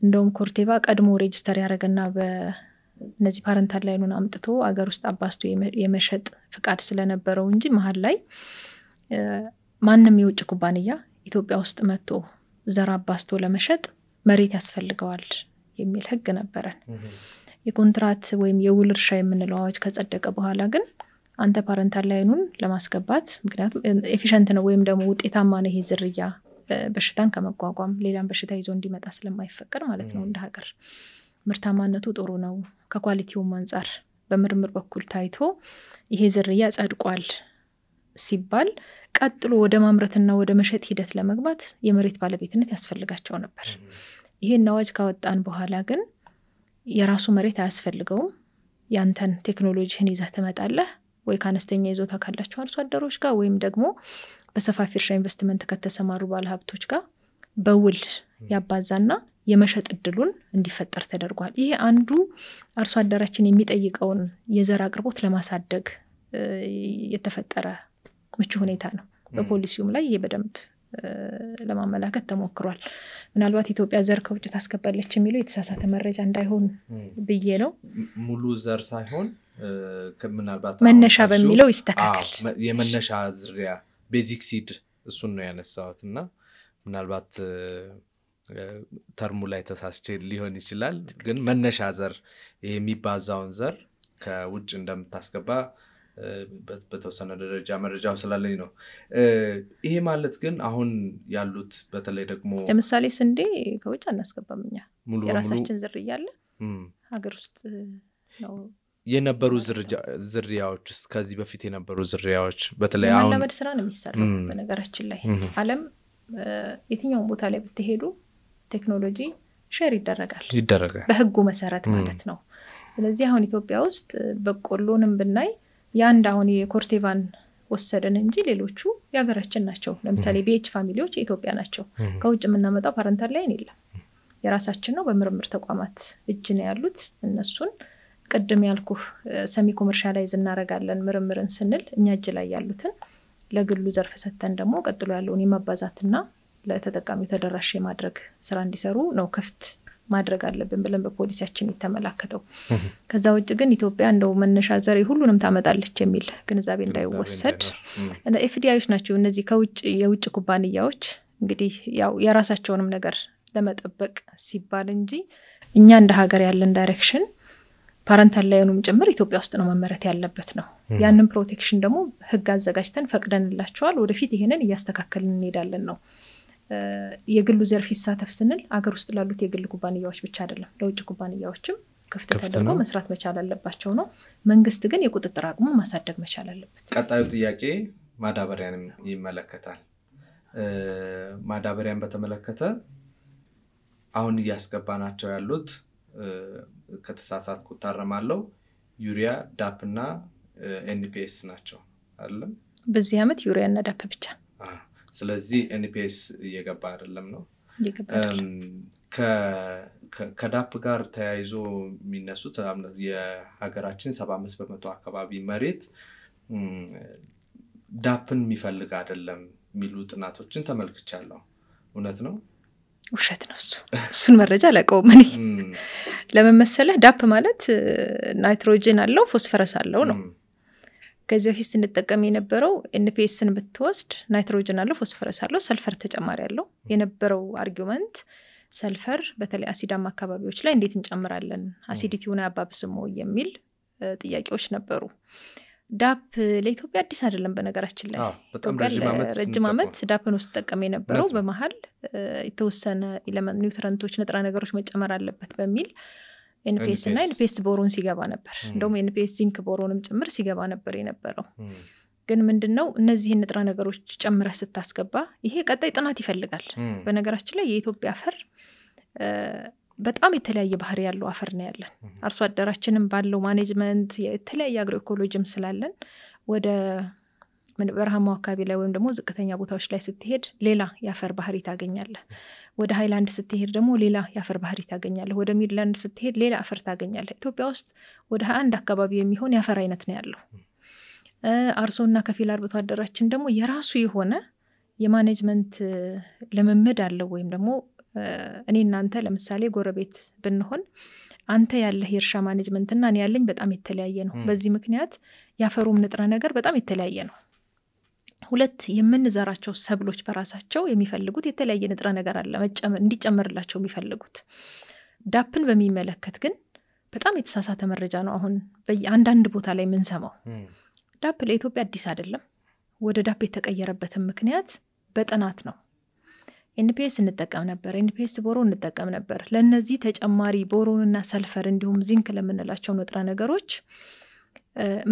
እንደውም ኮርቴቫ ቀድሞ ሬጂስተር ያደረገና በነዚህ ፓረንታል ላይኑን አምጥቶ አገር ውስጥ አባስቶ የመሸጥ ፍቃድ ስለነበረው እንጂ መሃል ላይ ማንንም የውጭ ኩባንያ ኢትዮጵያ ውስጥ መጥቶ ዘር አባስቶ ለመሸጥ መሬት ያስፈልገዋል የሚል ህግ ነበረን የኮንትራክት ወይም የውል እርሻ የምንለው አዋጅ ከጸደቀ በኋላ ግን አንተ ፓረንታል ላይኑን ለማስገባት ምክንያቱም ኤፊሽንት ነው ወይም ደግሞ ውጤታማ ነው ይሄ ዝርያ በሽታን ከመቋቋም ሌላም በሽታ ይዞ እንዲመጣ ስለማይፈቀድ ማለት ነው እንደ ሀገር ምርታማነቱ ጥሩ ነው ከኳሊቲው አንፃር በምርምር በኩል ታይቶ ይሄ ዝርያ ጸድቋል ሲባል ቀጥሎ ወደ ማምረትና ወደ መሸጥ ሂደት ለመግባት የመሬት ባለቤትነት ያስፈልጋቸው ነበር ይሄን አዋጅ ካወጣን በኋላ ግን የራሱ መሬት አያስፈልገውም ያንተን ቴክኖሎጂን ይዘህ ትመጣለህ ወይ ካነስተኛ ይዞታ ካላቸው አርሶ አደሮች ጋር ወይም ደግሞ በሰፋፊ እርሻ ኢንቨስትመንት ከተሰማሩ ባለሀብቶች ጋር በውል ያባዛና የመሸጥ እድሉን እንዲፈጠር ተደርጓል ይሄ አንዱ አርሶ አደራችን የሚጠይቀውን የዘር አቅርቦት ለማሳደግ የተፈጠረ ምቹ ሁኔታ ነው በፖሊሲውም ላይ ይሄ በደንብ ለማመላከት ተሞክሯል ምናልባት ኢትዮጵያ ዘር ከውጭ ታስገባለች የሚለው የተሳሳተ መረጃ እንዳይሆን ብዬ ነው ሙሉ ዘር ሳይሆን ምናልባት መነሻ በሚለው ይስተካከል የመነሻ ዝርያ ቤዚክ ሲድ እሱን ነው ያነሳውትና ምናልባት ተርሙ ላይ ተሳስቼ ሊሆን ይችላል ግን መነሻ ዘር ይሄ የሚባዛውን ዘር ከውጭ እንደምታስገባ በተወሰነ ደረጃ መረጃው ስላለኝ ነው ይሄ ማለት ግን አሁን ያሉት በተለይ ደግሞ ለምሳሌ ስንዴ ከውጭ አናስገባምኛ የራሳችን ዝርያ አለ ሀገር ውስጥ ነው የነበሩ ዝርያዎች ከዚህ በፊት የነበሩ ዝርያዎች በተለይ አሁን ለማለመድ ስራ ነው የሚሰራው በነገራችን ላይ ዓለም የትኛው ቦታ ላይ ብትሄዱ ቴክኖሎጂ ሼር ይደረጋል በህጉ መሰረት ማለት ነው ስለዚህ አሁን ኢትዮጵያ ውስጥ በቆሎንም ብናይ ያንድ አሁን የኮርቴቫን ወሰደን እንጂ ሌሎቹ ያገራችን ናቸው ለምሳሌ ቢኤች ፋሚሊዎች ኢትዮጵያ ናቸው ከውጭ የምናመጣው ፓረንታል ላይን የለም የራሳችን ነው በምርምር ተቋማት እጅ ነው ያሉት እነሱን ቀደም ያልኩ ሰሚ ኮመርሻላይዝ እናረጋለን ምርምርን ስንል እኛ እጅ ላይ ያሉትን ለግሉ ዘርፍ ሰተን ደግሞ ቀጥሎ ያለውን የማባዛትና ለተጠቃሚው ተደራሽ የማድረግ ስራ እንዲሰሩ ነው ክፍት ማድረግ አለብን ብለን በፖሊሲያችን የተመላከተው ከዛ ውጭ ግን ኢትዮጵያ እንደው መነሻ ዘር ሁሉንም ታመጣለች የሚል ግንዛቤ እንዳይወሰድ እና ኤፍዲአይዎች ናቸው እነዚህ ከውጭ የውጭ ኩባንያዎች እንግዲህ ያው የራሳቸውንም ነገር ለመጠበቅ ሲባል እንጂ እኛ እንደ ሀገር ያለን ዳይሬክሽን ፓረንታል ላይኑም ጭምር ኢትዮጵያ ውስጥ ነው መመረት ያለበት ነው ያንን ፕሮቴክሽን ደግሞ ህግ አዘጋጅተን ፈቅደንላቸዋል ወደፊት ይሄንን እያስተካከልን እንሄዳለን ነው የግሉ ዘርፍ ይሳተፍ ስንል አገር ውስጥ ላሉት የግል ኩባንያዎች ብቻ አይደለም ለውጭ ኩባንያዎችም ክፍት ተደርጎ መስራት መቻል አለባቸው ነው መንግስት ግን የቁጥጥር አቅሙን ማሳደግ መቻል አለበት ቀጣዩ ጥያቄ ማዳበሪያንም ይመለከታል ማዳበሪያን በተመለከተ አሁን እያስገባናቸው ያሉት ከተሳሳትኩ ታረማለው ዩሪያ ዳፕና ኤንፒኤስ ናቸው አይደለም በዚህ አመት ዩሪያ እና ዳፕ ብቻ ስለዚህ ኤንፒኤስ እየገባ አይደለም ነው ከዳፕ ጋር ተያይዞ የሚነሱት የሀገራችን 75% አካባቢ መሬት ዳፕን የሚፈልግ አይደለም የሚሉ ጥናቶችን ተመልክቻለሁ እውነት ነው ውሸት ነው እሱን መረጃ ለቀው ምን ለመመሰለ ዳፕ ማለት ናይትሮጅን አለው ፎስፈረስ አለው ነው ከዚህ በፊት ስንጠቀም የነበረው ኤንፒኤስን ብትወስድ ናይትሮጅን አለው ፎስፈረስ አለው ሰልፈር ተጨማሪ አለው የነበረው አርጊውመንት ሰልፈር በተለይ አሲዳማ አካባቢዎች ላይ እንዴት እንጨምራለን አሲዲቲውን ያባብስሞ የሚል ጥያቄዎች ነበሩ ዳፕ ለኢትዮጵያ አዲስ አይደለም በነገራችን ላይ በጣም ረጅም አመት ዳፕን ውስጥ ተጠቀመ የነበረው በመሃል የተወሰነ ኤሌመንት ኒውትረንቶች ንጥረ ነገሮች መጨመር አለበት በሚል ኤንፒኤስ እና ኤንፒኤስ ቦሮን ሲገባ ነበር እንደውም ኤንፒኤስ ዚንክ ቦሮንም ጭምር ሲገባ ነበር የነበረው ግን ምንድነው እነዚህ ንጥረ ነገሮች ጨምረህ ስታስገባ ይሄ ቀጣይ ጥናት ይፈልጋል በነገራችን ላይ የኢትዮጵያ አፈር በጣም የተለያየ ባህሪ ያለው አፈር ነው ያለን አርሶ አደራችንም ባለው ማኔጅመንት የተለያየ አግሮ ኢኮሎጂም ስላለን ወደ በረሃማው አካባቢ ላይ ወይም ደግሞ ዝቅተኛ ቦታዎች ላይ ስትሄድ ሌላ ያፈር ባህሪ ታገኛለህ ወደ ሃይላንድ ስትሄድ ደግሞ ሌላ ያፈር ባህሪ ታገኛለህ ወደ ሚድላንድ ስትሄድ ሌላ አፈር ታገኛለህ ኢትዮጵያ ውስጥ ወደ 21 አካባቢ የሚሆን ያፈር አይነት ነው ያለው አርሶና ከፊል አርብቶ አደራችን ደግሞ የራሱ የሆነ የማኔጅመንት ለመመድ አለው ወይም ደግሞ እኔ እናንተ ለምሳሌ ጎረቤት ብንሆን አንተ ያለህ የእርሻ ማኔጅመንትና እኔ ያለኝ በጣም የተለያየ ነው በዚህ ምክንያት ያፈሩም ንጥረ ነገር በጣም የተለያየ ነው ሁለት የምንዘራቸው ሰብሎች በራሳቸው የሚፈልጉት የተለያየ ንጥረ ነገር አለ እንዲጨመርላቸው የሚፈልጉት ዳፕን በሚመለከት ግን በጣም የተሳሳተ መረጃ ነው አሁን በአንዳንድ ቦታ ላይ የምንሰማው ዳፕ ለኢትዮጵያ አዲስ አይደለም ወደ ዳፕ የተቀየረበትም ምክንያት በጥናት ነው ኤንፒኤስ እንጠቀም ነበር ኤንፒኤስ ቦሮን እንጠቀም ነበር ለነዚህ ተጨማሪ ቦሮንና ሰልፈር እንዲሁም ዚንክ ለምንላቸው ንጥረ ነገሮች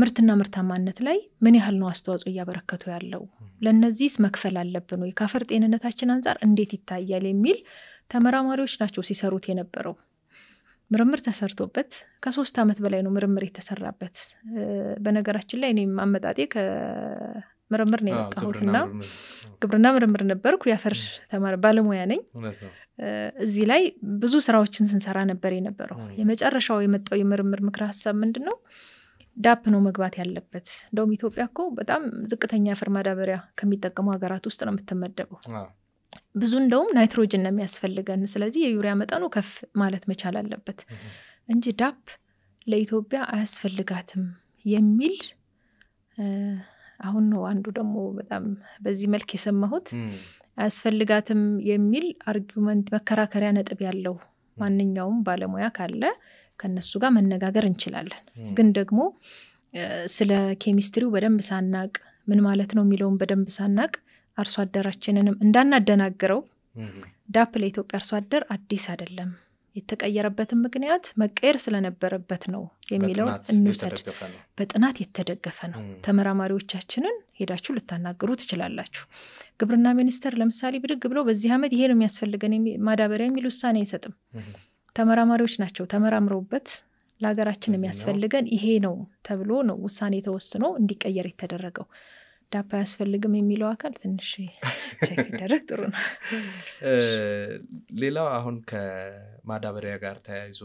ምርትና ምርታማነት ላይ ምን ያህል ነው አስተዋጽኦ ያበረከቱ ያለው ለነዚህስ መክፈል አለብን ወይ ካፈር ጤንነታችን አንፃር እንዴት ይታያል የሚል ተመራማሪዎች ናቸው ሲሰሩት የነበረው ምርምር ተሰርቶበት ከ3 አመት በላይ ነው ምርምር የተሰራበት በነገራችን ላይ እኔም አመጣጤ ምርምር ነው የመጣሁትና ግብርና ምርምር ነበርኩ ያፈር ተማሪ ባለሙያ ነኝ እዚህ ላይ ብዙ ስራዎችን ስንሰራ ነበር የነበረው የመጨረሻው የመጣው የምርምር ምክረ ሐሳብ ምንድነው ዳፕ ነው መግባት ያለበት እንደውም ኢትዮጵያ እኮ በጣም ዝቅተኛ አፈር ማዳበሪያ ከሚጠቀሙ ሀገራት ውስጥ ነው የምትመደበው ብዙ እንደውም ናይትሮጅን ነው የሚያስፈልገን ስለዚህ የዩሪያ መጠኑ ከፍ ማለት መቻል አለበት እንጂ ዳፕ ለኢትዮጵያ አያስፈልጋትም የሚል አሁን ነው አንዱ ደግሞ በጣም በዚህ መልክ የሰማሁት አያስፈልጋትም የሚል አርጊውመንት መከራከሪያ ነጥብ ያለው ማንኛውም ባለሙያ ካለ ከነሱ ጋር መነጋገር እንችላለን ግን ደግሞ ስለ ኬሚስትሪው በደንብ ሳናቅ ምን ማለት ነው የሚለውን በደንብ ሳናቅ አርሶ አደራችንንም እንዳናደናግረው ዳፕ ለኢትዮጵያ አርሶ አደር አዲስ አይደለም የተቀየረበትም ምክንያት መቀየር ስለነበረበት ነው የሚለው እንውሰድ በጥናት የተደገፈ ነው ተመራማሪዎቻችንን ሄዳችሁ ልታናገሩ ትችላላችሁ ግብርና ሚኒስቴር ለምሳሌ ብድግ ብሎ በዚህ አመት ይሄ ነው የሚያስፈልገን ማዳበሪያ የሚል ውሳኔ አይሰጥም ተመራማሪዎች ናቸው ተመራምረውበት ለሀገራችን የሚያስፈልገን ይሄ ነው ተብሎ ነው ውሳኔ ተወስኖ እንዲቀየር የተደረገው ዳፕ ያስፈልግም የሚለው አካል ትንሽ ቼክ ይደረግ ጥሩ ነው ሌላው አሁን ከማዳበሪያ ጋር ተያይዞ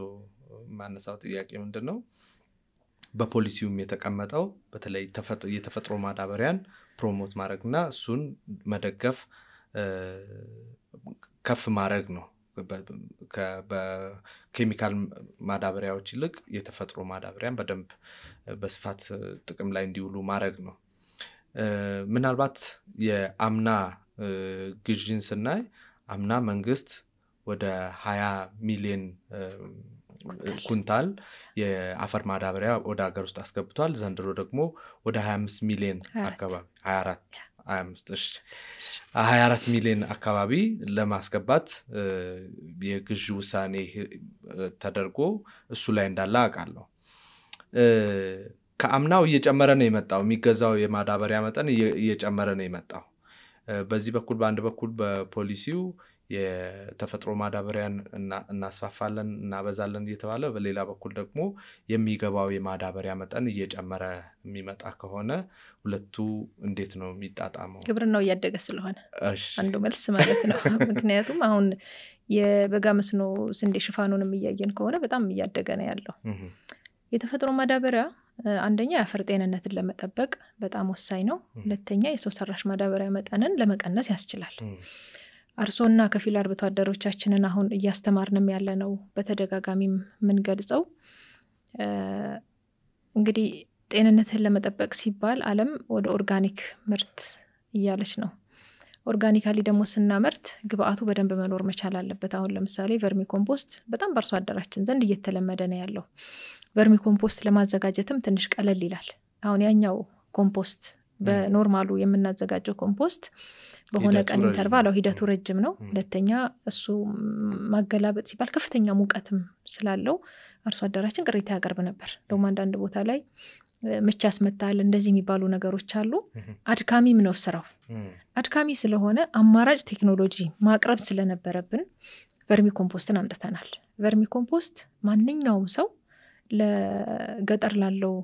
ማነሳው ጥያቄ ምንድነው በፖሊሲውም የተቀመጠው በተለይ የተፈጥሮ ማዳበሪያን ፕሮሞት ማድረግና እሱን መደገፍ ከፍ ማድረግ ነው በኬሚካል ማዳበሪያዎች ይልቅ የተፈጥሮ ማዳበሪያን በደንብ በስፋት ጥቅም ላይ እንዲውሉ ማድረግ ነው ምናልባት የአምና ግዥን ስናይ አምና መንግስት ወደ 20 ሚሊዮን ኩንታል የአፈር ማዳበሪያ ወደ ሀገር ውስጥ አስገብቷል ዘንድሮ ደግሞ ወደ 25 ሚሊዮን አካባቢ 24 ሚሊዮን አካባቢ ለማስገባት የግዥ ውሳኔ ተደርጎ እሱ ላይ እንዳለ አውቃለሁ ከአምናው እየጨመረ ነው የመጣው የሚገዛው የማዳበሪያ መጠን እየጨመረ ነው የመጣው በዚህ በኩል በአንድ በኩል በፖሊሲው የተፈጥሮ ማዳበሪያን እናስፋፋለን እናበዛለን እየተባለ በሌላ በኩል ደግሞ የሚገባው የማዳበሪያ መጠን እየጨመረ የሚመጣ ከሆነ ሁለቱ እንዴት ነው የሚጣጣመው ግብርናው እያደገ ስለሆነ አንዱ መልስ ማለት ነው ምክንያቱም አሁን የበጋ መስኖ ስንዴ ሽፋኑንም እያየን ከሆነ በጣም እያደገ ነው ያለው የተፈጥሮ ማዳበሪያ አንደኛ የአፈር ጤንነትን ለመጠበቅ በጣም ወሳኝ ነው ሁለተኛ የሰው ሰራሽ ማዳበሪያ መጠንን ለመቀነስ ያስችላል አርሶና ከፊል አርብቶ አደሮቻችንን አሁን እያስተማርንም ያለ ነው በተደጋጋሚም ምን ገልጸው እንግዲህ ጤንነትን ለመጠበቅ ሲባል ዓለም ወደ ኦርጋኒክ ምርት እያለች ነው ኦርጋኒካሊ ደግሞ ስናመርት ግብአቱ በደንብ መኖር መቻል አለበት አሁን ለምሳሌ ቨርሚ ኮምፖስት በጣም በአርሶ አደራችን ዘንድ እየተለመደ ነው ያለው ቨርሚ ኮምፖስት ለማዘጋጀትም ትንሽ ቀለል ይላል አሁን ያኛው ኮምፖስት በኖርማሉ የምናዘጋጀው ኮምፖስት በሆነ ቀን ኢንተርቫል ሂደቱ ረጅም ነው ሁለተኛ እሱ ማገላበጥ ሲባል ከፍተኛ ሙቀትም ስላለው አርሶ አደራችን ቅሬታ ያቀርብ ነበር ደሞ አንዳንድ ቦታ ላይ ምቻ ያስመታል እንደዚህ የሚባሉ ነገሮች አሉ አድካሚም ነው ስራው አድካሚ ስለሆነ አማራጭ ቴክኖሎጂ ማቅረብ ስለነበረብን ቨርሚ ኮምፖስትን አምጥተናል ቨርሚ ኮምፖስት ማንኛውም ሰው ለገጠር ላለው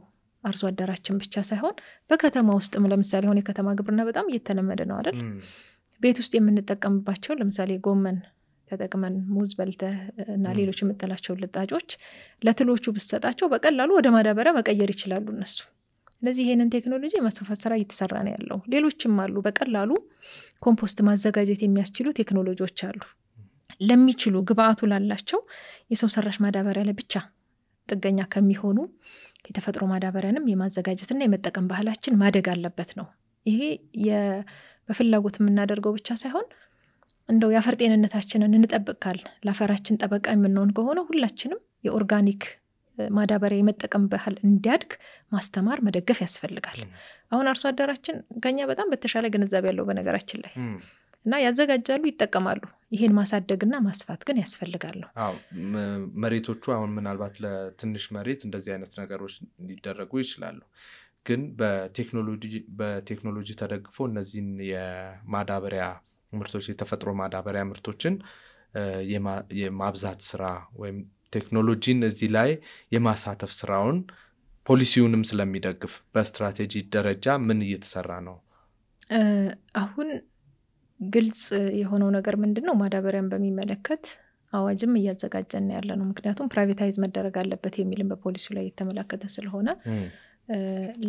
አርሶ አደራችን ብቻ ሳይሆን በከተማ ውስጥም ለምሳሌ ሆነ የከተማ ግብርና በጣም እየተለመደ ነው አይደል ቤት ውስጥ የምንጠቀምባቸው ለምሳሌ ጎመን ተጠቅመን ሙዝ በልተህ እና ሌሎች የምትላቸው ልጣጮች ለትሎቹ ብትሰጣቸው በቀላሉ ወደ ማዳበሪያ መቀየር ይችላሉ እነሱ ስለዚህ ይሄንን ቴክኖሎጂ ማስፋፋት ስራ እየተሰራ ነው ያለው ሌሎችም አሉ በቀላሉ ኮምፖስት ማዘጋጀት የሚያስችሉ ቴክኖሎጂዎች አሉ ለሚችሉ ግብአቱ ላላቸው የሰው ሰራሽ ማዳበሪያ ላይ ብቻ ጥገኛ ከሚሆኑ የተፈጥሮ ማዳበሪያንም የማዘጋጀትና የመጠቀም ባህላችን ማደግ አለበት ነው ይሄ በፍላጎት የምናደርገው ብቻ ሳይሆን እንደው ያፈር ጤንነታችንን እንጠብቃል ለአፈራችን ጠበቃ የምንሆን ከሆነ ሁላችንም የኦርጋኒክ ማዳበሪያ የመጠቀም ባህል እንዲያድግ ማስተማር መደገፍ ያስፈልጋል አሁን አርሶ አደራችን ከኛ በጣም በተሻለ ግንዛቤ ያለው በነገራችን ላይ እና ያዘጋጃሉ ይጠቀማሉ ይሄን ማሳደግና ማስፋት ግን ያስፈልጋል አዎ መሬቶቹ አሁን ምናልባት ለትንሽ መሬት እንደዚህ አይነት ነገሮች ሊደረጉ ይችላሉ ግን በቴክኖሎጂ ተደግፎ እነዚህን የማዳበሪያ ምርቶች የተፈጥሮ ማዳበሪያ ምርቶችን የማብዛት ስራ ወይም ቴክኖሎጂን እዚህ ላይ የማሳተፍ ስራውን ፖሊሲውንም ስለሚደግፍ በስትራቴጂ ደረጃ ምን እየተሰራ ነው አሁን ግልጽ የሆነው ነገር ምንድነው ማዳበሪያን በሚመለከት አዋጅም እያዘጋጀን ያለ ነው ምክንያቱም ፕራይቬታይዝ መደረግ አለበት የሚልም በፖሊሲው ላይ የተመለከተ ስለሆነ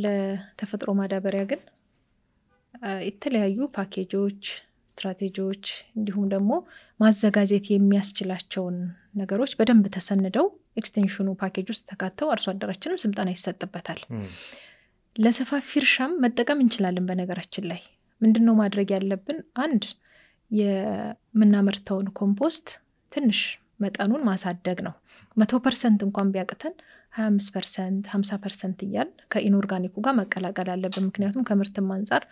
ለተፈጥሮ ማዳበሪያ ግን የተለያዩ ፓኬጆች ስትራቴጂዎች እንዲሁም ደግሞ ማዘጋጀት የሚያስችላቸውን ነገሮች በደንብ ተሰንደው ኤክስቴንሽኑ ፓኬጅ ውስጥ ተካተው አርሶ አደራችንም ስልጠና ይሰጥበታል ለሰፋፊ እርሻም መጠቀም እንችላለን በነገራችን ላይ ምንድነው ማድረግ ያለብን አንድ የምናመርተውን ኮምፖስት ትንሽ መጠኑን ማሳደግ ነው 100% እንኳን ቢያቅተን 25% 50% እያል ከኢንኦርጋኒኩ ጋር መቀላቀል አለብን ምክንያቱም ከምርትም አንፃር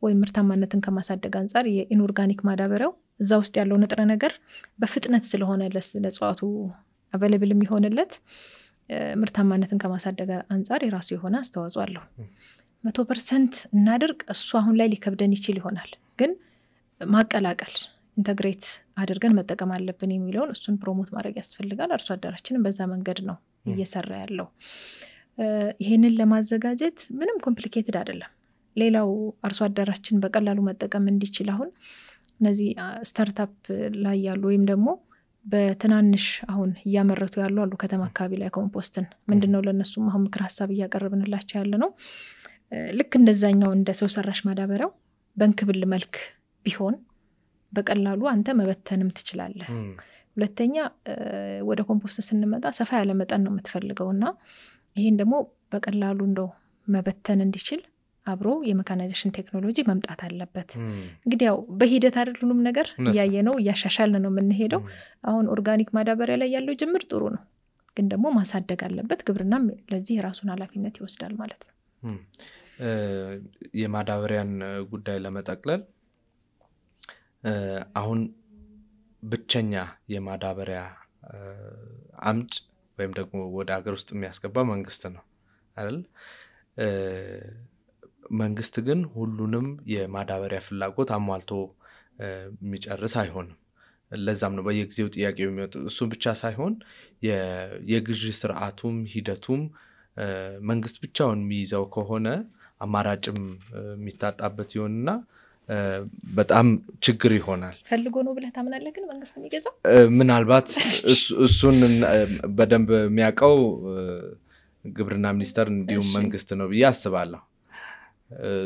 ወይ ምርታማነትን ከማሳደግ አንፃር የኢንኦርጋኒክ ማዳበሪያው እዛ ውስጥ ያለው ንጥረ ነገር በፍጥነት ስለሆነ ለጽዋቱ አቬሌብል የሚሆንለት ምርታማነትን ከማሳደግ አንፃር የራሱ የሆነ አስተዋጽኦ አለው 100% እናድርግ እሱ አሁን ላይ ሊከብደን ይችል ይሆናል ግን ማቀላቀል ኢንተግሬት አድርገን መጠቀም አለብን የሚለውን እሱን ፕሮሞት ማድረግ ያስፈልጋል አርሶ አደራችንን በዛ መንገድ ነው እየሰራ ያለው ይሄንን ለማዘጋጀት ምንም ኮምፕሊኬትድ አይደለም ሌላው አርሶ አደራችን በቀላሉ መጠቀም እንዲችል አሁን እነዚህ ስታርታፕ ላይ ያሉ ወይም ደግሞ በትናንሽ አሁን እያመረቱ ያሉ አሉ ከተማ አካባቢ ላይ ኮምፖስትን ምንድነው ለነሱም አሁን ምክር ሐሳብ እያቀረብንላቸው ያለ ነው ልክ እንደዛኛው እንደ ሰው ሰራሽ ማዳበሪያው በእንክብል መልክ ቢሆን በቀላሉ አንተ መበተንም ትችላለህ ሁለተኛ ወደ ኮምፖስት ስንመጣ ሰፋ ያለ መጠን ነው የምትፈልገውና ይሄን ደግሞ በቀላሉ እንደው መበተን እንዲችል አብሮ የሜካናይዜሽን ቴክኖሎጂ መምጣት አለበት እንግዲህ ያው በሂደት አይደሉም ነገር ያየነው ያሻሻልን ነው የምንሄደው አሁን ኦርጋኒክ ማዳበሪያ ላይ ያለው ጅምር ጥሩ ነው ግን ደግሞ ማሳደግ አለበት ግብርናም ለዚህ ራሱን ኃላፊነት ይወስዳል ማለት ነው የማዳበሪያን ጉዳይ ለመጠቅለል አሁን ብቸኛ የማዳበሪያ አምጭ ወይም ደግሞ ወደ ሀገር ውስጥ የሚያስገባ መንግስት ነው አይደል መንግስት ግን ሁሉንም የማዳበሪያ ፍላጎት አሟልቶ የሚጨርስ አይሆንም ለዛም ነው በየጊዜው ጥያቄው የሚወጡ እሱ ብቻ ሳይሆን የግዥ ስርዓቱም ሂደቱም መንግስት ብቻውን የሚይዘው ከሆነ አማራጭም የሚታጣበት ይሆንና በጣም ችግር ይሆናል ፈልጎ ነው ብለህ ታምናለህ ግን መንግስት የሚገዛው ምናልባት እሱን በደንብ የሚያቀው ግብርና ሚኒስተር እንዲሁም መንግስት ነው ብዬ አስባለሁ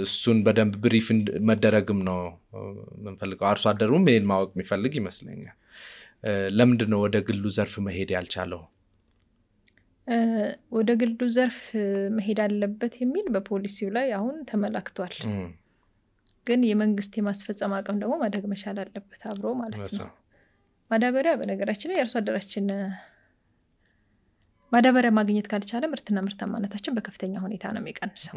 እሱን በደንብ ብሪፍ መደረግም ነው መንፈልገው አርሶ አደሩም ይሄን ማወቅ የሚፈልግ ይመስለኛል ለምንድን ነው ወደ ግሉ ዘርፍ መሄድ ያልቻለው ወደ ግሉ ዘርፍ መሄድ አለበት የሚል በፖሊሲው ላይ አሁን ተመላክቷል ግን የመንግስት የማስፈጸም አቅም ደግሞ ማደግ መቻል አለበት አብሮ ማለት ነው ማዳበሪያ በነገራችን ላይ አርሶ አደራችን ማዳበሪያ ማግኘት ካልቻለ ምርትና ምርታማነታችን በከፍተኛ ሁኔታ ነው የሚቀንሰው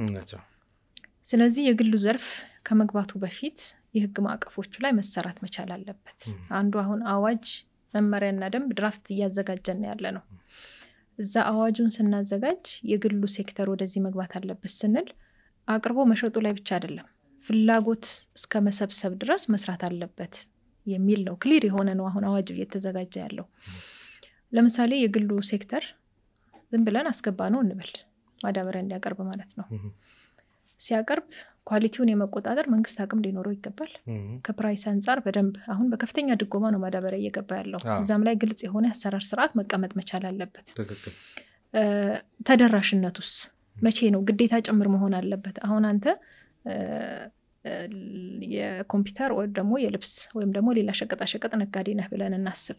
ስለዚህ የግሉ ዘርፍ ከመግባቱ በፊት የህግ ማዕቀፎቹ ላይ መሰራት መቻል አለበት አንዱ አሁን አዋጅ መመሪያና ደንብ ድራፍት እያዘጋጀን ያለ ነው እዛ አዋጁን ስናዘጋጅ የግሉ ሴክተር ወደዚህ መግባት አለበት ስንል አቅርቦ መሸጡ ላይ ብቻ አይደለም ፍላጎት እስከ መሰብሰብ ድረስ መስራት አለበት የሚል ነው ክሊር የሆነ ነው አሁን አዋጁ እየተዘጋጀ ያለው ለምሳሌ የግሉ ሴክተር ዝም ብለን አስገባ ነው እንበል ማዳበሪያ እንዲያቀርብ ማለት ነው ሲያቀርብ ኳሊቲውን የመቆጣጠር መንግስት አቅም ሊኖረው ይገባል ከፕራይስ አንፃር በደንብ አሁን በከፍተኛ ድጎማ ነው ማዳበሪያ እየገባ ያለው እዛም ላይ ግልጽ የሆነ አሰራር ስርዓት መቀመጥ መቻል አለበት ትክክል ተደራሽነቱስ መቼ ነው ግዴታ ጭምር መሆን አለበት አሁን አንተ የኮምፒውተር ወይ ደግሞ የልብስ ወይም ደግሞ ሌላ ሸቀጣ ነጋዴ ነህ ብለን እናስብ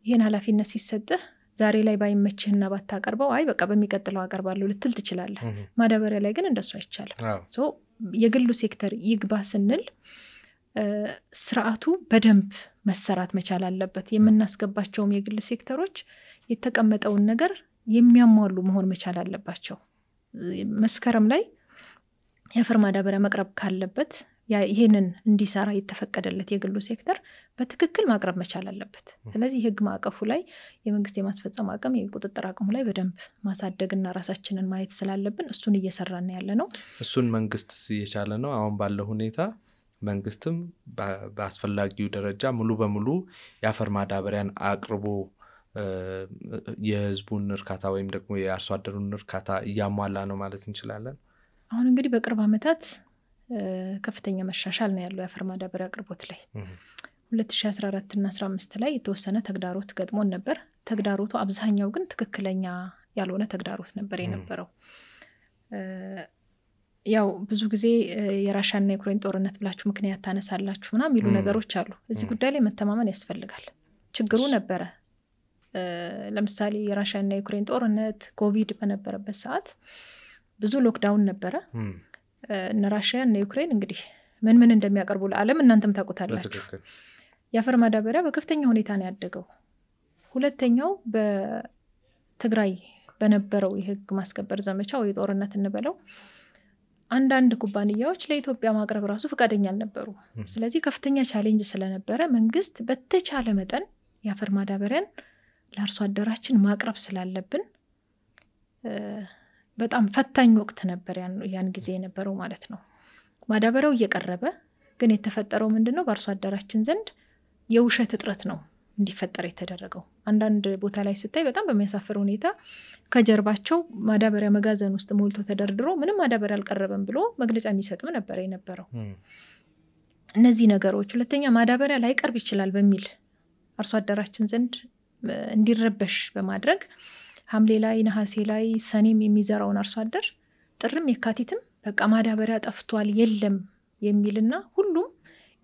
ይሄን ኃላፊነት ሲሰጥህ ዛሬ ላይ ባይመችህና ባታቀርበው አይ በቃ በሚቀጥለው አቀርባለሁ ልትል ትችላለህ ማዳበሪያ ላይ ግን እንደሱ አይቻልም ሶ የግሉ ሴክተር ይግባ ስንል ስርዓቱ በደንብ መሰራት መቻል አለበት የምናስገባቸውም የግል ሴክተሮች የተቀመጠውን ነገር የሚያሟሉ መሆን መቻል አለባቸው መስከረም ላይ የአፈር ማዳበሪያ መቅረብ ካለበት ይሄንን እንዲሰራ የተፈቀደለት የግሉ ሴክተር በትክክል ማቅረብ መቻል አለበት ስለዚህ ህግ ማዕቀፉ ላይ የመንግስት የማስፈጸም አቅም የቁጥጥር አቅሙ ላይ በደንብ ማሳደግና ራሳችንን ማየት ስላለብን እሱን እየሰራን ያለ ነው እሱን መንግስት እየቻለ ነው አሁን ባለው ሁኔታ መንግስትም በአስፈላጊው ደረጃ ሙሉ በሙሉ የአፈር ማዳበሪያን አቅርቦ የህዝቡን እርካታ ወይም ደግሞ የአርሶ አደሩን እርካታ እያሟላ ነው ማለት እንችላለን አሁን እንግዲህ በቅርብ አመታት ከፍተኛ መሻሻል ነው ያለው የአፈር ማዳበሪያ አቅርቦት ላይ 2014 እና 15 ላይ የተወሰነ ተግዳሮት ገጥሞን ነበር ተግዳሮቱ አብዛኛው ግን ትክክለኛ ያልሆነ ተግዳሮት ነበር የነበረው ያው ብዙ ጊዜ የራሻና የዩክሬን ጦርነት ብላችሁ ምክንያት ታነሳላችሁና ሚሉ ነገሮች አሉ እዚህ ጉዳይ ላይ መተማመን ያስፈልጋል ችግሩ ነበረ ለምሳሌ የራሻና የዩክሬን ጦርነት ኮቪድ በነበረበት ሰዓት ብዙ ሎክዳውን ነበረ እና ራሽያ እና ዩክሬን እንግዲህ ምን እንደሚያቀርቡ ለዓለም እናንተም ታውቁታላችሁ የአፈር ማዳበሪያ በከፍተኛ ሁኔታ ነው ያደገው ሁለተኛው በትግራይ በነበረው የህግ ማስከበር ዘመቻ ወይ ጦርነት እንበለው አንዳንድ ኩባንያዎች ለኢትዮጵያ ማቅረብ ራሱ ፈቃደኛ አልነበሩ ስለዚህ ከፍተኛ ቻሌንጅ ስለነበረ መንግስት በተቻለ መጠን የአፈር ማዳበሪያን ለአርሶ አደራችን ማቅረብ ስላለብን በጣም ፈታኝ ወቅት ነበር ያን ጊዜ የነበረው ማለት ነው ማዳበሪያው እየቀረበ ግን የተፈጠረው ምንድነው በአርሶ አደራችን ዘንድ የውሸት እጥረት ነው እንዲፈጠር የተደረገው አንዳንድ ቦታ ላይ ስታይ በጣም በሚያሳፍር ሁኔታ ከጀርባቸው ማዳበሪያ መጋዘን ውስጥ ሞልቶ ተደርድሮ ምንም ማዳበሪያ አልቀረበም ብሎ መግለጫ የሚሰጥም ነበር የነበረው እነዚህ ነገሮች ሁለተኛ ማዳበሪያ ላይ ቀርብ ይችላል በሚል አርሶ አደራችን ዘንድ እንዲረበሽ በማድረግ ሐምሌ ላይ ነሐሴ ላይ ሰኔም የሚዘራውን አርሶ አደር ጥርም የካቲትም በቃ ማዳበሪያ ጠፍቷል የለም የሚልና ሁሉም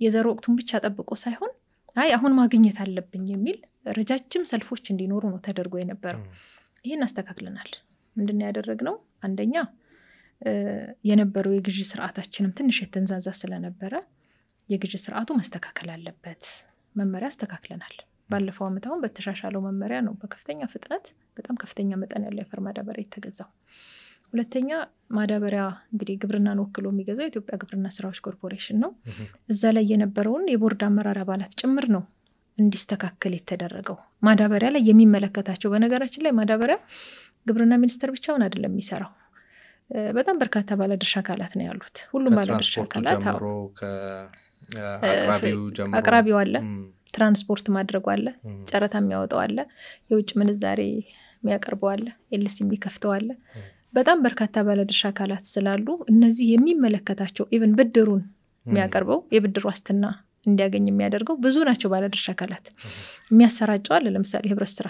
የዘር ወቅቱን ብቻ ጠብቆ ሳይሆን አይ አሁን ማግኘት አለብኝ የሚል ረጃጅም ሰልፎች እንዲኖሩ ነው ተደርጎ የነበረው ይሄን አስተካክለናል ምንድነው ያደረግነው አንደኛ የነበረው የግዢ ስርዓታችንም ትንሽ የተንዛዛ ስለነበረ የግዢ ስርዓቱ መስተካከል አለበት መመሪያ አስተካክለናል ባለፈው አመታውን በተሻሻለው መመሪያ ነው በከፍተኛ ፍጥነት በጣም ከፍተኛ መጠን ያለው የአፈር ማዳበሪያ የተገዛው ሁለተኛ ማዳበሪያ እንግዲህ ግብርናን ወክሎ የሚገዛው የኢትዮጵያ ግብርና ስራዎች ኮርፖሬሽን ነው እዛ ላይ የነበረውን የቦርድ አመራር አባላት ጭምር ነው እንዲስተካከል የተደረገው ማዳበሪያ ላይ የሚመለከታቸው በነገራችን ላይ ማዳበሪያ ግብርና ሚኒስቴር ብቻውን አይደለም የሚሰራው በጣም በርካታ ባለድርሻ አካላት ነው ያሉት ሁሉም ባለድርሻ አካላት አቅራቢው አለ ትራንስፖርት ማድረጉ አለ ጨረታ የሚያወጣው አለ የውጭ ምንዛሬ የሚያቀርበው አለ ኤልሲ የሚከፍተው አለ በጣም በርካታ ባለድርሻ አካላት ስላሉ እነዚህ የሚመለከታቸው ኢቭን ብድሩን የሚያቀርበው የብድር ዋስትና እንዲያገኝ የሚያደርገው ብዙ ናቸው ባለድርሻ አካላት የሚያሰራጨው አለ ለምሳሌ ህብረት ስራ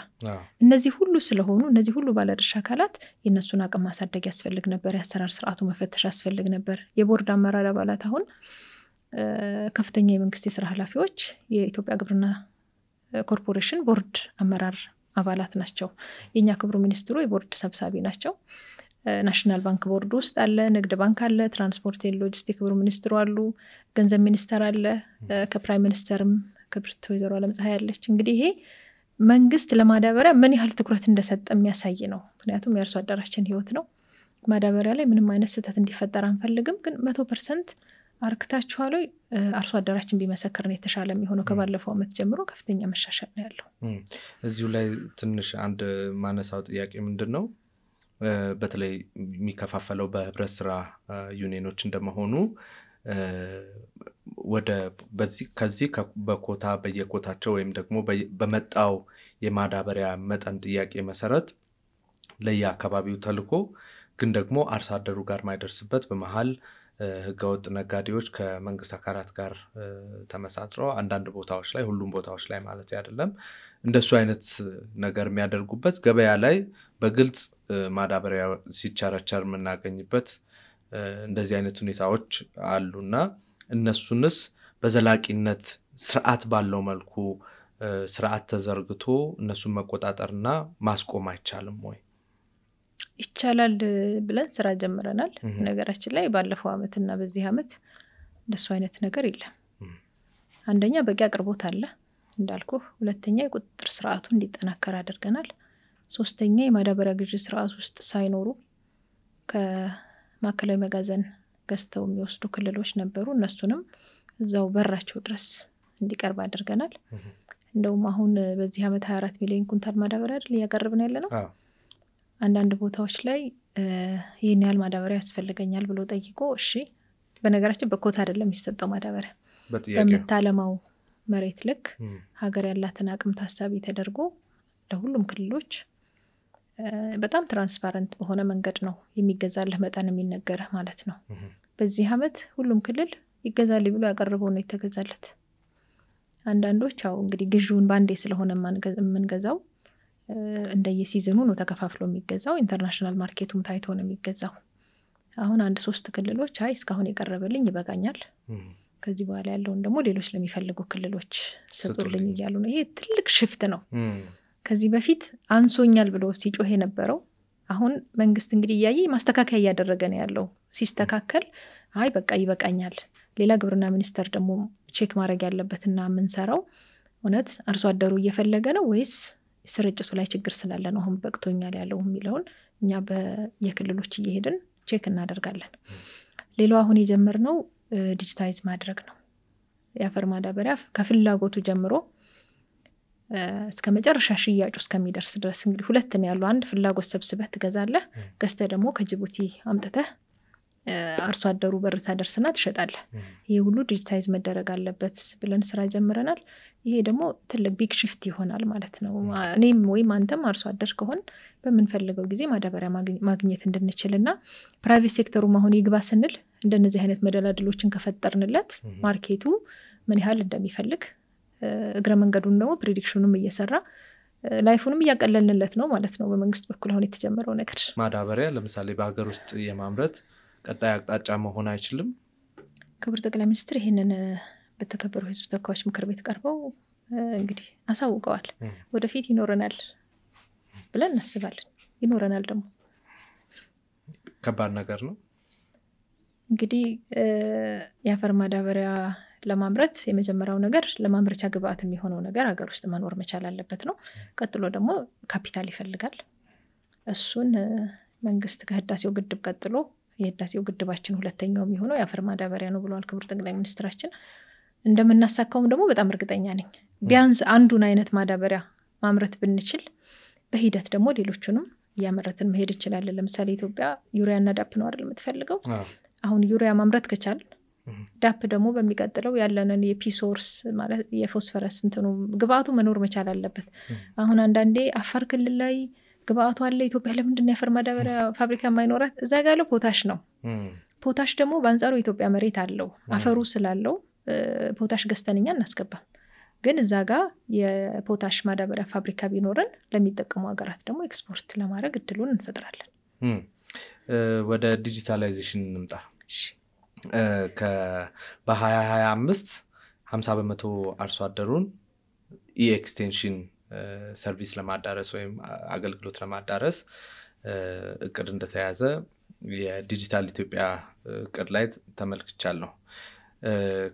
እነዚህ ሁሉ ስለሆኑ እነዚህ ሁሉ ባለድርሻ አካላት የነሱን አቅም ማሳደግ ያስፈልግ ነበር የአሰራር ስርዓቱ መፈተሽ ያስፈልግ ነበር የቦርድ አመራር አባላት አሁን ከፍተኛ የመንግስት የስራ ኃላፊዎች የኢትዮጵያ ግብርና ኮርፖሬሽን ቦርድ አመራር አባላት ናቸው የኛ ክብሩ ሚኒስትሩ የቦርድ ሰብሳቢ ናቸው ናሽናል ባንክ ቦርድ ውስጥ አለ ንግድ ባንክ አለ ትራንስፖርት ሎጂስቲክ ክብሩ ሚኒስትሩ አሉ ገንዘብ ሚኒስተር አለ ከፕራይም ሚኒስተርም ክብርት ወይዘሮ አለምፀሐይ አለች እንግዲህ ይሄ መንግስት ለማዳበሪያ ምን ያህል ትኩረት እንደሰጠ የሚያሳይ ነው ምክንያቱም የአርሶ አደራችን ህይወት ነው ማዳበሪያ ላይ ምንም አይነት ስህተት እንዲፈጠር አንፈልግም ግን 100% አርክታችኋል አርሶ አደራችን ቢመሰክር ነው የተሻለ የሚሆነው ከባለፈው አመት ጀምሮ ከፍተኛ መሻሻል ነው ያለው እዚሁ ላይ ትንሽ አንድ ማነሳው ጥያቄ ምንድነው በተለይ የሚከፋፈለው በህብረት ስራ ዩኒየኖች እንደመሆኑ ወደ ከዚህ በኮታ በየኮታቸው ወይም ደግሞ በመጣው የማዳበሪያ መጠን ጥያቄ መሰረት ለየአካባቢው ተልኮ ግን ደግሞ አርሶ አደሩ ጋር ማይደርስበት በመሃል ህገወጥ ነጋዴዎች ከመንግስት አካላት ጋር ተመሳጥረው አንዳንድ ቦታዎች ላይ ሁሉም ቦታዎች ላይ ማለት አይደለም እንደሱ አይነት ነገር የሚያደርጉበት ገበያ ላይ በግልጽ ማዳበሪያ ሲቸረቸር የምናገኝበት እንደዚህ አይነት ሁኔታዎች አሉና እነሱንስ በዘላቂነት ስርዓት ባለው መልኩ ስርዓት ተዘርግቶ እነሱን መቆጣጠርና ማስቆም አይቻልም ወይ ይቻላል ብለን ስራ ጀምረናል ነገራችን ላይ ባለፈው አመትና በዚህ አመት እንደሱ አይነት ነገር የለም አንደኛ በቂ አቅርቦት አለ እንዳልኩ ሁለተኛ የቁጥጥር ስርዓቱ እንዲጠናከር አድርገናል ሶስተኛ የማዳበሪያ ግዢ ስርዓት ውስጥ ሳይኖሩ ከማከላዊ መጋዘን ገዝተው የሚወስዱ ክልሎች ነበሩ እነሱንም እዛው በራቸው ድረስ እንዲቀርብ አድርገናል እንደውም አሁን በዚህ አመት 24 ሚሊዮን ኩንታል ማዳበሪያ አይደል ያቀርብን ያለነው አንዳንድ ቦታዎች ላይ ይሄን ያህል ማዳበሪያ ያስፈልገኛል ብሎ ጠይቆ እሺ በነገራችን በኮታ አይደለም የሚሰጠው ማዳበሪያ በመታለማው መሬት ልክ ሀገር ያላትን አቅም ታሳቢ ተደርጎ ለሁሉም ክልሎች በጣም ትራንስፓረንት በሆነ መንገድ ነው የሚገዛልህ መጠን የሚነገር ማለት ነው በዚህ አመት ሁሉም ክልል ይገዛል ብሎ ያቀርበው ነው የተገዛለት አንዳንዶች አው እንግዲህ ግዢውን ባንዴ ስለሆነ የምንገዛው እንደየሲዝኑ ነው ተከፋፍሎ የሚገዛው ኢንተርናሽናል ማርኬቱም ታይቶ ነው የሚገዛው አሁን 1-3 ክልሎች አይ እስካሁን የቀረበልኝ ይበቃኛል ከዚህ በኋላ ያለውን ደግሞ ሌሎች ለሚፈልጉ ክልሎች ሰጡልኝ ይያሉ ነው ይሄ ትልቅ ሽፍት ነው ከዚህ በፊት አንሶኛል ብሎ ሲጮህ የነበረው አሁን መንግስት እንግዲህ ያይ ማስተካከያ ያደረገ ነው ያለው ሲስተካከል አይ በቃ ይበቃኛል ሌላ ግብርና ሚኒስተር ደግሞ ቼክ ማድረግ ያለበትና ምን ሰራው እውነት አርሶ አደሩ እየፈለገ ነው ወይስ ስርጭቱ ላይ ችግር ስላለ ነው አሁን በቅቶኛል ያለው የሚለውን እኛ በየክልሎች እየሄድን ቼክ እናደርጋለን ሌላው አሁን የጀመርነው ዲጂታይዝ ማድረግ ነው ያፈር ማዳበሪያ ከፍላጎቱ ጀምሮ እስከ መጨረሻ ሽያጩ እስከሚደርስ ድረስ እንግዲህ ሁለት ነው ያለው አንድ ፍላጎት ሰብስበህ ትገዛለህ ገዝተ ደግሞ ከጅቡቲ አምጥተህ አርሶ አደሩ በር ታደርስና ትሸጣለህ ይሄ ሁሉ ዲጂታይዝ መደረግ አለበት ብለን ስራ ጀምረናል ይሄ ደግሞ ትልቅ ቢግ ሽፍት ይሆናል ማለት ነው እኔም ወይም አንተም አርሶ አደር ከሆን በመንፈልገው ጊዜ ማዳበሪያ ማግኘት እንድንችልና ፕራይቬት ሴክተሩ ማሁን ይግባ ስንል እንደነዚህ አይነት መደላድሎችን ከፈጠርንለት ማርኬቱ ምን ያህል እንደሚፈልግ እግረ መንገዱን ነው ፕሬዲክሽኑም እየሰራ ላይፉንም ያቀለልንለት ነው ማለት ነው በመንግስት በኩል አሁን የተጀመረው ነገር ማዳበሪያ ለምሳሌ በአገር ውስጥ የማምረት ቀጣይ አቅጣጫ መሆን አይችልም ክቡር ጠቅላይ ሚኒስትር ይሄንን በተከበረው ህዝብ ተወካዮች ምክር ቤት ቀርበው እንግዲህ አሳውቀዋል ወደፊት ይኖረናል ብለን እናስባለን ይኖረናል ደግሞ ከባድ ነገር ነው እንግዲህ ያፈር ማዳበሪያ ለማምረት የመጀመሪያው ነገር ለማምረቻ ግብአት የሚሆነው ነገር ሀገር ውስጥ መኖር መቻል አለበት ነው ቀጥሎ ደግሞ ካፒታል ይፈልጋል እሱን መንግስት ከህዳሴው ግድብ ቀጥሎ የህዳሴው ግድባችን ሁለተኛው የሚሆነው ያፈር ማዳበሪያ ነው ብለዋል ክቡር ጠቅላይ ሚኒስትራችን እንደምናሳካውም ደግሞ በጣም እርግጠኛ ነኝ ቢያንስ አንዱን አይነት ማዳበሪያ ማምረት ብንችል በሂደት ደግሞ ሌሎቹንም ያመረትን መሄድ ይችላል ለምሳሌ ኢትዮጵያ ዩሪያና ዳፕ ነው አይደል የምትፈልገው አሁን ዩሪያ ማምረት ከቻል ዳፕ ደግሞ በሚቀጥለው ያለንን የፒሶርስ ማለት የፎስፈረስ እንትኑ ግብአቱ መኖር መቻል አለበት አሁን አንዳንዴ አፋር ክልል ላይ ግብአቱ አለ ኢትዮጵያ ለምንድነው ያፈር ማዳበሪያ ፋብሪካ ማይኖራት እዛ ጋር ያለው ፖታሽ ነው ፖታሽ ደግሞ በአንጻሩ ኢትዮጵያ መሬት አለው አፈሩ ስላለው ፖታሽ ገዝተንኛ እናስገባም ግን እዛ ጋር የፖታሽ ማዳበሪያ ፋብሪካ ቢኖርን ለሚጠቀሙ ሀገራት ደግሞ ኤክስፖርት ለማድረግ እድሉን እንፈጥራለን ወደ ዲጂታላይዜሽን እንምጣ በ2025 50% አርሶ አደሩን ኢኤክስቴንሽን ሰርቪስ ለማዳረስ ወይም አገልግሎት ለማዳረስ እቅድ እንደተያዘ የዲጂታል ኢትዮጵያ እቅድ ላይ ተመልክቻለሁ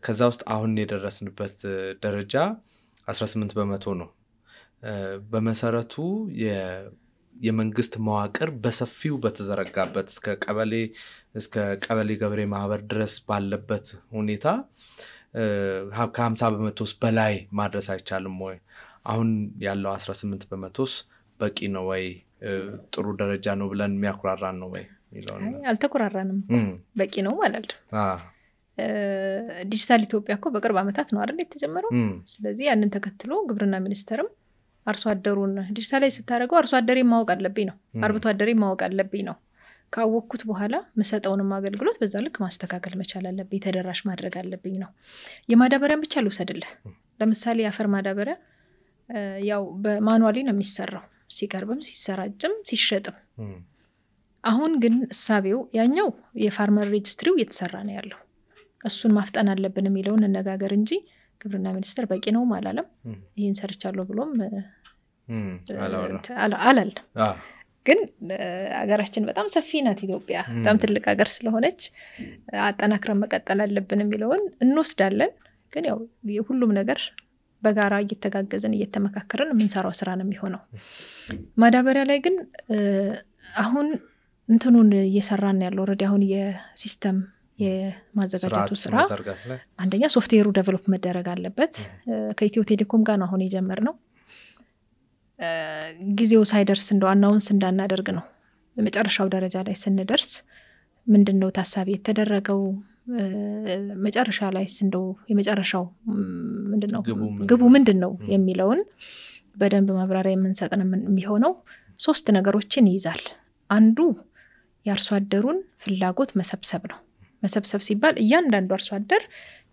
ከዛ ውስጥ አሁን የደረስንበት ደረጃ 18% ነው በመሰረቱ የመንግስት መዋቅር በሰፊው በተዘረጋበት እስከ ቀበሌ ገበሬ ማህበር ድረስ ባለበት ሁኔታ ከ50% በላይ ማድረስ አይቻልም ወይ? አሁን ያለው 18% በቂ ነው ወይ? ጥሩ ደረጃ ነው ብለን የሚያኩራራን ነው ወይ ሚለውን? አልተኩራራንም፣ በቂ ነው ማለት ነው። ዲጂታል ኢትዮጵያ እኮ በቅርብ ዓመታት ነው አይደል የተጀመረው። ስለዚህ ያንን ተከትሎ ግብርና ሚኒስቴርም አርሶ አደሩን ዲጂታላይዝ ስታደርገው አርሶ አደሬን ማወቅ አለብኝ ነው፣ አርብቶ አደሬን ማወቅ አለብኝ ነው። ካወቅኩት በኋላ መሰጠውንም አገልግሎት በዛ ልክ ማስተካከል መቻል አለብኝ፣ ተደራሽ ማድረግ አለብኝ ነው። የማዳበሪያን ብቻ ልውሰድልህ። ለምሳሌ የአፈር ማዳበሪያ ያው በማኑዋሊ ነው የሚሰራው፣ ሲቀርብም ሲሰራጭም ሲሸጥም። አሁን ግን እሳቤው ያኛው የፋርመር ሬጅስትሪው እየተሰራ ነው ያለው፣ እሱን ማፍጠን አለብን የሚለውን እነጋገር እንጂ ግብርና ሚኒስቴር በቂ ነው አላለም። ይሄን ሰርቻለሁ ብሎም አላለም። ግን አገራችን በጣም ሰፊ ናት ኢትዮጵያ፣ በጣም ትልቅ ሀገር ስለሆነች አጠናክረን መቀጠል አለብን የሚለውን እንወስዳለን። ግን ያው ሁሉም ነገር በጋራ እየተጋገዘን እየተመካከረን የምንሰራው ስራ ነው የሚሆነው። ማዳበሪያ ላይ ግን አሁን እንትኑን እየሰራን ያለው ኦልሬዲ አሁን የሲስተም የማዘጋጀቱ ስራ አንደኛ ሶፍትዌሩ ዴቨሎፕ መደረግ አለበት። ከኢትዮ ቴሌኮም ጋር ነው አሁን የጀመርነው። ጊዜው ሳይደርስ እንደው አናውንስ እንዳናደርግ ነው። በመጨረሻው ደረጃ ላይ ስንደርስ ምንድነው ታሳቢ የተደረገው፣ መጨረሻ ላይ እንደው የመጨረሻው ምንድነው ግቡ ምንድነው የሚለውን በደንብ ማብራሪያ የምንሰጥ ነው የሚሆነው። 3 ነገሮችን ይይዛል። አንዱ የአርሶ አደሩን ፍላጎት መሰብሰብ ነው። መሰብሰብ ሲባል እያንዳንዱ አርሶ አደር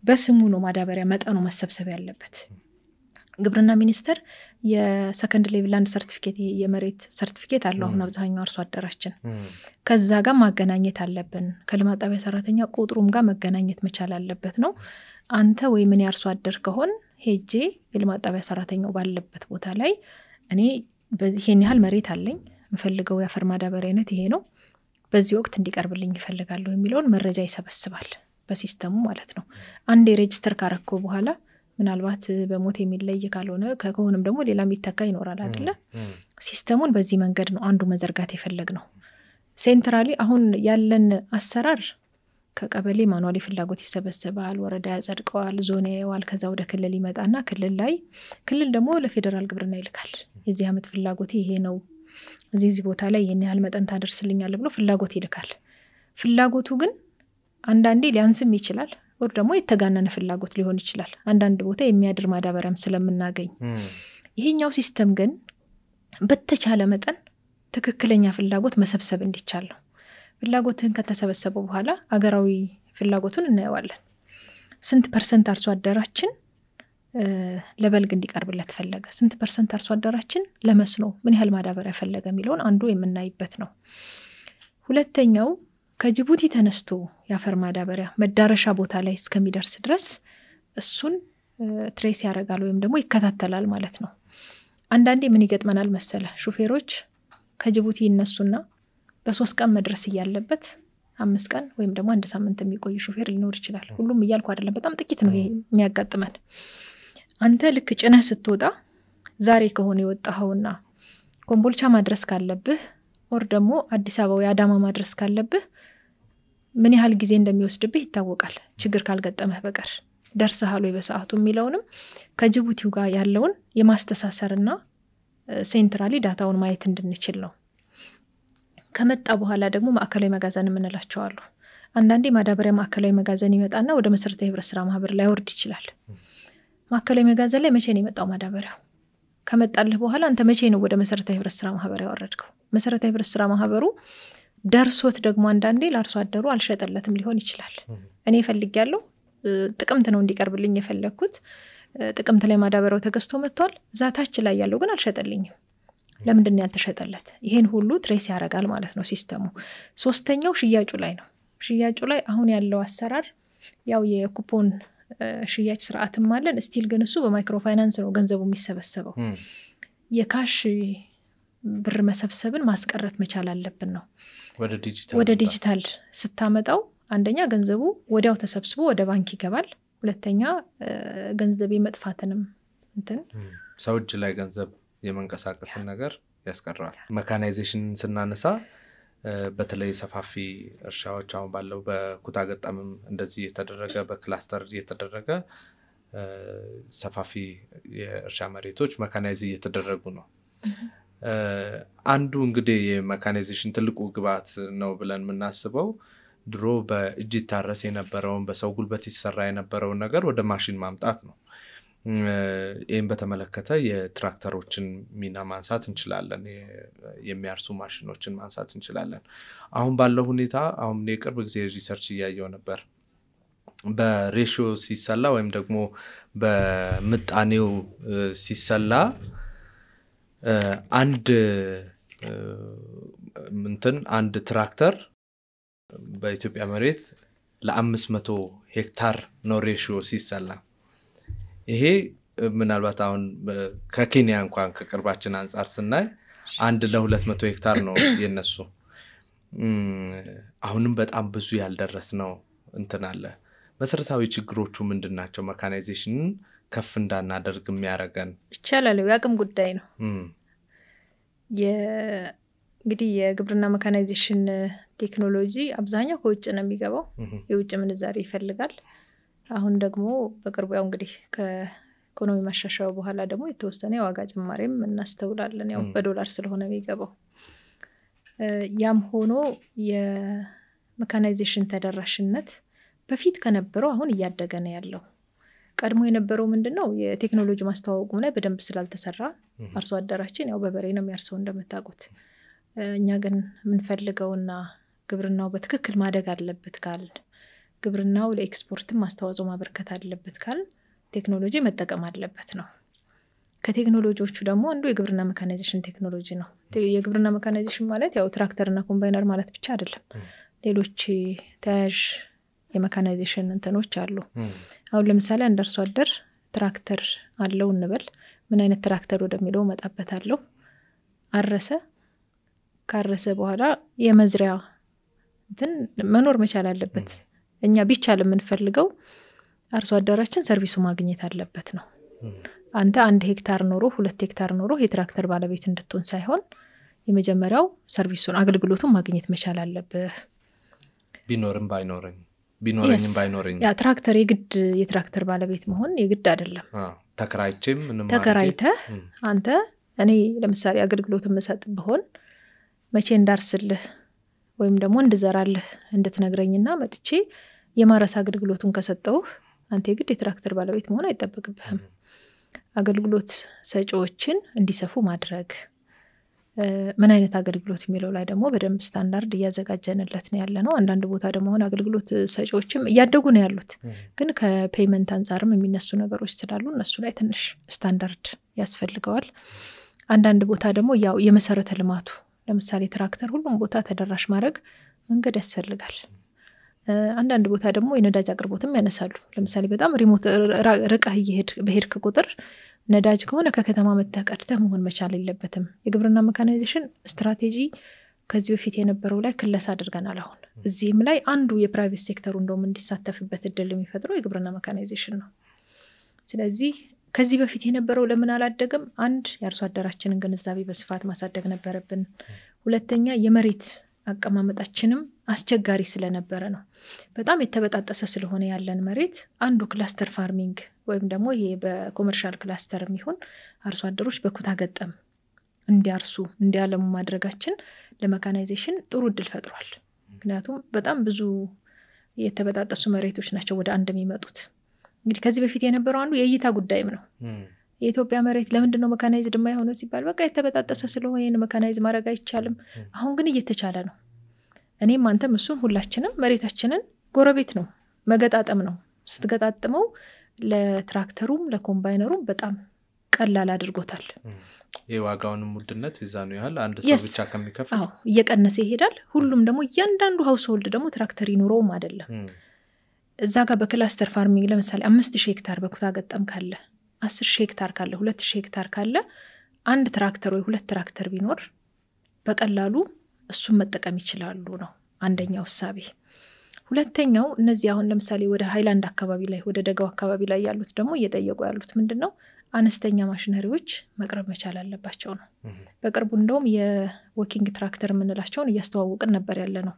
በስሙ ነው ማዳበሪያ መጠኑ መሰብሰብ ያለበት። ግብርና ሚኒስቴር የሰከንድ ሌቭል ላንድ ሰርቲፊኬት የመሬት ሰርቲፊኬት አለው አሁን አብዛኛው አርሶ አደራችን። ከዛ ጋር ማገናኘት አለብን፣ ከልማት ጣቢያ ሰራተኛ ቁጥሩም ጋር መገናኘት መቻል አለበት ነው። አንተ ወይ ምን ያርሶ አደር ከሆን ሄጄ የልማት ጣቢያ ሰራተኛው ባለበት ቦታ ላይ እኔ ይሄን ያህል መሬት አለኝ፣ መፈልገው የአፈር ማዳበሪያ አይነት ይሄ ነው፣ በዚህ ወቅት እንዲቀርብልኝ ይፈልጋለሁ የሚለውን መረጃ ይሰበስባል በሲስተሙ ማለት ነው። አንዴ ሬጅስተር ካረኮ በኋላ ምናልባት በሞት የሚለይ ካልሆነ ከሆነም ደግሞ ሌላ የሚተካ ይኖራል አይደለ? ሲስተሙን በዚህ መንገድ ነው አንዱ መዘርጋት የፈለግነው። ሴንትራሊ አሁን ያለን አሰራር ከቀበሌ ማኑዋሊ ፍላጎት ይሰበሰባል፣ ወረዳ ያጸድቀዋል፣ ዞን ያየዋል፣ ከዛ ወደ ክልል ይመጣና ክልል ደግሞ ለፌደራል ግብርና ይልካል። የዚህ ዓመት ፍላጎት ይሄ ነው፣ እዚህ ቦታ ላይ ይሄን ያህል መጠን ታደርስልኛል ብሎ ፍላጎት ይልካል። ፍላጎቱ ግን አንዳንዴ ሊያንስም ይችላል፣ ወር ደግሞ የተጋነነ ፍላጎት ሊሆን ይችላል። አንዳንድ ቦታ የሚያድር ማዳበሪያም ስለምናገኝ ይሄኛው ሲስተም ግን በተቻለ መጠን ትክክለኛ ፍላጎት መሰብሰብ እንዲቻል ነው። ፍላጎትን ከተሰበሰበ በኋላ አገራዊ ፍላጎቱን እናየዋለን። ስንት % አርሶ አደራችን ለበልግ እንዲቀርብለት ፈለገ፣ ስንት % አርሶ አደራችን ለመስኖ ምን ያህል ማዳበሪያ ፈለገ የሚለውን አንዱ የምናይበት ነው። ሁለተኛው ከጅቡቲ ተነስቶ የአፈር ማዳበሪያ መዳረሻ ቦታ ላይ እስከሚደርስ ድረስ እሱን ትሬስ ያደርጋል ወይም ደግሞ ይከታተላል ማለት ነው። አንዳንዴ ምን ይገጥመናል መሰለ፣ ሹፌሮች ከጅቡቲ ይነሱና በ3 ቀን መድረስ እያለበት 5 ቀን ወይም ደግሞ 1 ሳምንት የሚቆይ ሹፌር ሊኖር ይችላል። ሁሉም እያልኩ አይደለም፣ በጣም ጥቂት ነው ይሄ የሚያጋጥመን። አንተ ልክ ጭነህ ስትወጣ ዛሬ ከሆነ የወጣኸውና ኮምቦልቻ ማድረስ ካለብህ ወር ደግሞ አዲስ አበባ ወይ አዳማ ማድረስ ካለብህ ምን ያህል ጊዜ እንደሚወስድብህ ይታወቃል፣ ችግር ካልገጠመህ በቀር ደርሰሃል ወይ በሰዓቱ የሚለውንም ከጅቡቲው ጋር ያለውን የማስተሳሰርና ሴንትራሊ ዳታውን ማየት እንድንችል ነው። ከመጣ በኋላ ደግሞ ማዕከላዊ መጋዘን የምንላቸው አሉ። አንዳንዴ ማዳበሪያ ማዕከላዊ መጋዘን ይመጣና ወደ መሰረታዊ ህብረት ስራ ማህበር ላይ ወርድ ይችላል። ማዕከላዊ መጋዘን ላይ መቼ ነው የመጣው ማዳበሪያው? ከመጣልህ በኋላ አንተ መቼ ነው ወደ መሰረታዊ ህብረት ስራ ማህበር ያወረድከው? መሰረታዊ ህብረት ስራ ማህበሩ ደርሶት ደግሞ አንዳንዴ ለአርሶ አደሩ አልሸጠለትም ሊሆን ይችላል። እኔ ፈልጊያለሁ፣ ጥቅምት ነው እንዲቀርብልኝ የፈለግኩት፣ ጥቅምት ላይ ማዳበሪያው ተገዝቶ መጥቷል፣ ዛታች ላይ ያለው ግን አልሸጠልኝም፣ ለምንድን ነው ያልተሸጠለት? ይሄን ሁሉ ትሬስ ያደርጋል ማለት ነው ሲስተሙ። ሶስተኛው ሽያጩ ላይ ነው። ሽያጩ ላይ አሁን ያለው አሰራር ያው የኩፖን ሽያጭ ስርዓትም አለን። ስቲል ግን እሱ በማይክሮ ፋይናንስ ነው ገንዘቡ የሚሰበሰበው። የካሽ ብር መሰብሰብን ማስቀረት መቻል አለብን ነው። ወደ ዲጂታል ስታመጣው አንደኛ ገንዘቡ ወዲያው ተሰብስቦ ወደ ባንክ ይገባል፣ ሁለተኛ ገንዘብ የመጥፋትንም እንትን ሰው እጅ ላይ ገንዘብ የመንቀሳቀስን ነገር ያስቀራል። መካናይዜሽን ስናነሳ በተለይ ሰፋፊ እርሻዎች አሁን ባለው በኩታ ገጠምም እንደዚህ የተደረገ በክላስተር የተደረገ ሰፋፊ የእርሻ መሬቶች መካናይዝ እየተደረጉ ነው። አንዱ እንግዲህ የመካናይዜሽን ትልቁ ግብዓት ነው ብለን የምናስበው ድሮ በእጅ ታረስ የነበረውን በሰው ጉልበት ይሰራ የነበረውን ነገር ወደ ማሽን ማምጣት ነው። ይህን በተመለከተ የትራክተሮችን ሚና ማንሳት እንችላለን፣ የሚያርሱ ማሽኖችን ማንሳት እንችላለን። አሁን ባለው ሁኔታ አሁን የቅርብ ጊዜ ሪሰርች እያየው ነበር። በሬሽዮ ሲሰላ ወይም ደግሞ በምጣኔው ሲሰላ አንድ ትራክተር በኢትዮጵያ መሬት ለ500 ሄክታር ነው ሬሽዮ ሲሰላ። ይሄ ምናልባት አሁን ከኬንያ እንኳን ከቅርባችን አንፃር ስናይ 1 ለ200 ሄክታር ነው የነሱ። አሁንም በጣም ብዙ ያልደረስ ነው አለ። መሰረታዊ ችግሮቹ ምንድናቸው? መካናይዜሽንን ከፍ እንዳናደርግ የሚያረጋን ይቻላል ያቅም ጉዳይ ነው። እንግዲህ የግብርና መካናይዜሽን ቴክኖሎጂ አብዛኛው ከውጭ ነው የሚገባው፣ የውጭ ምንዛሬ ይፈልጋል። አሁን ደግሞ በቅርቡ ያው እንግዲህ ከኢኮኖሚ ማሻሻያው በኋላ ደግሞ የተወሰነ የዋጋ ጭማሪም እናስተውላለን፣ ያው በዶላር ስለሆነ የሚገባው። ያም ሆኖ የመካናይዜሽን ተደራሽነት በፊት ከነበረው አሁን እያደገ ነው ያለው። ቀድሞ የነበረው ምንድነው የቴክኖሎጂ ማስተዋወቁም ላይ በደንብ ስላልተሰራ አርሶ አደራችን ያው በበሬ ነው የሚያርሰው እንደምታውቁት። እኛ ግን ምንፈልገውና ግብርናው በትክክል ማደግ አለበት ካል ግብርናው ለኤክስፖርትም አስተዋጽኦ ማበርከት አለበት ካል ቴክኖሎጂ መጠቀም አለበት ነው። ከቴክኖሎጂዎቹ ደግሞ አንዱ የግብርና መካናይዜሽን ቴክኖሎጂ ነው። የግብርና መካናይዜሽን ማለት ያው ትራክተርና ኮምባይነር ማለት ብቻ አይደለም። ሌሎች ተያያዥ የመካናይዜሽን እንትኖች አሉ። አሁን ለምሳሌ አንድ አርሶ አደር ትራክተር አለው እንበል። ምን አይነት ትራክተር ወደሚለው መጣበታለሁ። ካረሰ በኋላ የመዝሪያ እንትን መኖር መቻል አለበት። እኛ ቢቻል የምንፈልገው አርሶ አደራችን ሰርቪሱ ማግኘት አለበት ነው። አንተ 1 ሄክታር ኖሮ 2 ሄክታር ኖሮ የትራክተር ባለቤት እንድትሆን ሳይሆን የመጀመሪያው ሰርቪሱን አገልግሎቱን ማግኘት መቻል አለበት። ቢኖርንም ባይኖርኝ ያ ትራክተር የግድ የትራክተር ባለቤት መሆን የግድ አይደለም። ተከራይተህ አንተ እኔ ለምሳሌ አገልግሎቱን መሰጥ በሆን መቼ እንዳርስልህ ወይም ደግሞ እንድዘራልህ እንድትነግረኝና መጥቼ የማረስ አገልግሎቱን ከሰጠው አንተ የግድ የትራክተር ባለቤት መሆን አይጠበቅብህም። አገልግሎት ሰጪዎችን እንዲሰፉ ማድረግ ምን አይነት አገልግሎት የሚለው ላይ ደግሞ በደንብ ስታንዳርድ እያዘጋጀንለት ነው ያለነው። አንዳንድ ቦታ ደግሞ አሁን አገልግሎት ሰጪዎችም እያደጉ ነው ያሉት፣ ግን ከፔይመንት አንፃርም የሚነሱ ነገሮች ስላሉ እነሱ ላይ ትንሽ ስታንዳርድ ያስፈልገዋል። አንዳንድ ቦታ ደግሞ ያው የመሰረተ ልማቱ ለምሳሌ ትራክተር ሁሉም ቦታ ተደራሽ ማድረግ መንገድ ያስፈልጋል። አንዳንድ ቦታ ደግሞ የነዳጅ አቅርቦትም ያነሳሉ። ለምሳሌ በጣም ሪሞት ርቀህ በሄድክ ቁጥር ነዳጅ ከሆነ ከከተማ መተቀድተህ መሆን መቻል የለበትም። የግብርና መካናይዜሽን ስትራቴጂ ከዚህ በፊት የነበረው ላይ ክለሳ አድርገናል። አሁን እዚህም ላይ አንዱ የፕራይቬት ሴክተሩ እንደውም እንዲሳተፍበት እድል የሚፈጥረው የግብርና መካናይዜሽን ነው። ስለዚህ ከዚህ በፊት የነበረው ለምን አላደገም? አንድ የአርሶ አደራችንን ግንዛቤ በስፋት ማሳደግ ነበረብን። ሁለተኛ የመሬት አቀማመጣችንም አስቸጋሪ ስለነበረ ነው። በጣም የተበጣጠሰ ስለሆነ ያለን መሬት አንዱ ክላስተር ፋርሚንግ ወይም ደግሞ ይሄ በኮመርሻል ክላስተር የሚሆን አርሶ አደሮች በኩታ ገጠም እንዲያርሱ እንዲያለሙ ማድረጋችን ለመካናይዜሽን ጥሩ እድል ፈጥሯል። ምክንያቱም በጣም ብዙ የተበጣጠሱ መሬቶች ናቸው ወደ አንድ የሚመጡት። እንግዲህ ከዚህ በፊት የነበረው አንዱ የእይታ ጉዳይም ነው። የኢትዮጵያ መሬት ለምንድነው መካናይዝድ የማይሆነው ሲባል በቃ የተበጣጠሰ ስለሆነ የነ መካናይዝ ማድረግ አይቻልም። አሁን ግን እየተቻለ ነው። እኔም አንተም እሱም ሁላችንም መሬታችንን ጎረቤት ነው መገጣጠም ነው። ስትገጣጥመው ለትራክተሩም ለኮምባይነሩም በጣም ቀላል አድርጎታል። የዋጋውንም ውድነት ይዛኑ ያህል አንድ ሰው ብቻ ከሚከፍል እየቀነሰ ይሄዳል። ሁሉም ደግሞ እያንዳንዱ ሃውስሆልድ ደግሞ ትራክተር ይኖረውም አይደለም። እዛ ጋር በክላስተር ፋርሚንግ ለምሳሌ 5000 ሄክታር በኩታ ገጠም ካለ 10000 ሄክታር ካለ 2000 ሄክታር ካለ አንድ ትራክተር ወይ 2 ትራክተር ቢኖር በቀላሉ እሱን መጠቀም ይችላሉ ነው አንደኛው ሐሳቤ። ሁለተኛው እነዚህ አሁን ለምሳሌ ወደ ሃይላንድ አካባቢ ላይ ወደ ደጋው አካባቢ ላይ ያሉት ደግሞ እየጠየቁ ያሉት ምንድነው አነስተኛ ማሽነሪዎች መቅረብ መቻል አለባቸው ነው። በቅርቡ እንደውም የወኪንግ ትራክተር የምንላቸውን እያስተዋወቅን ነበር ያለ ነው።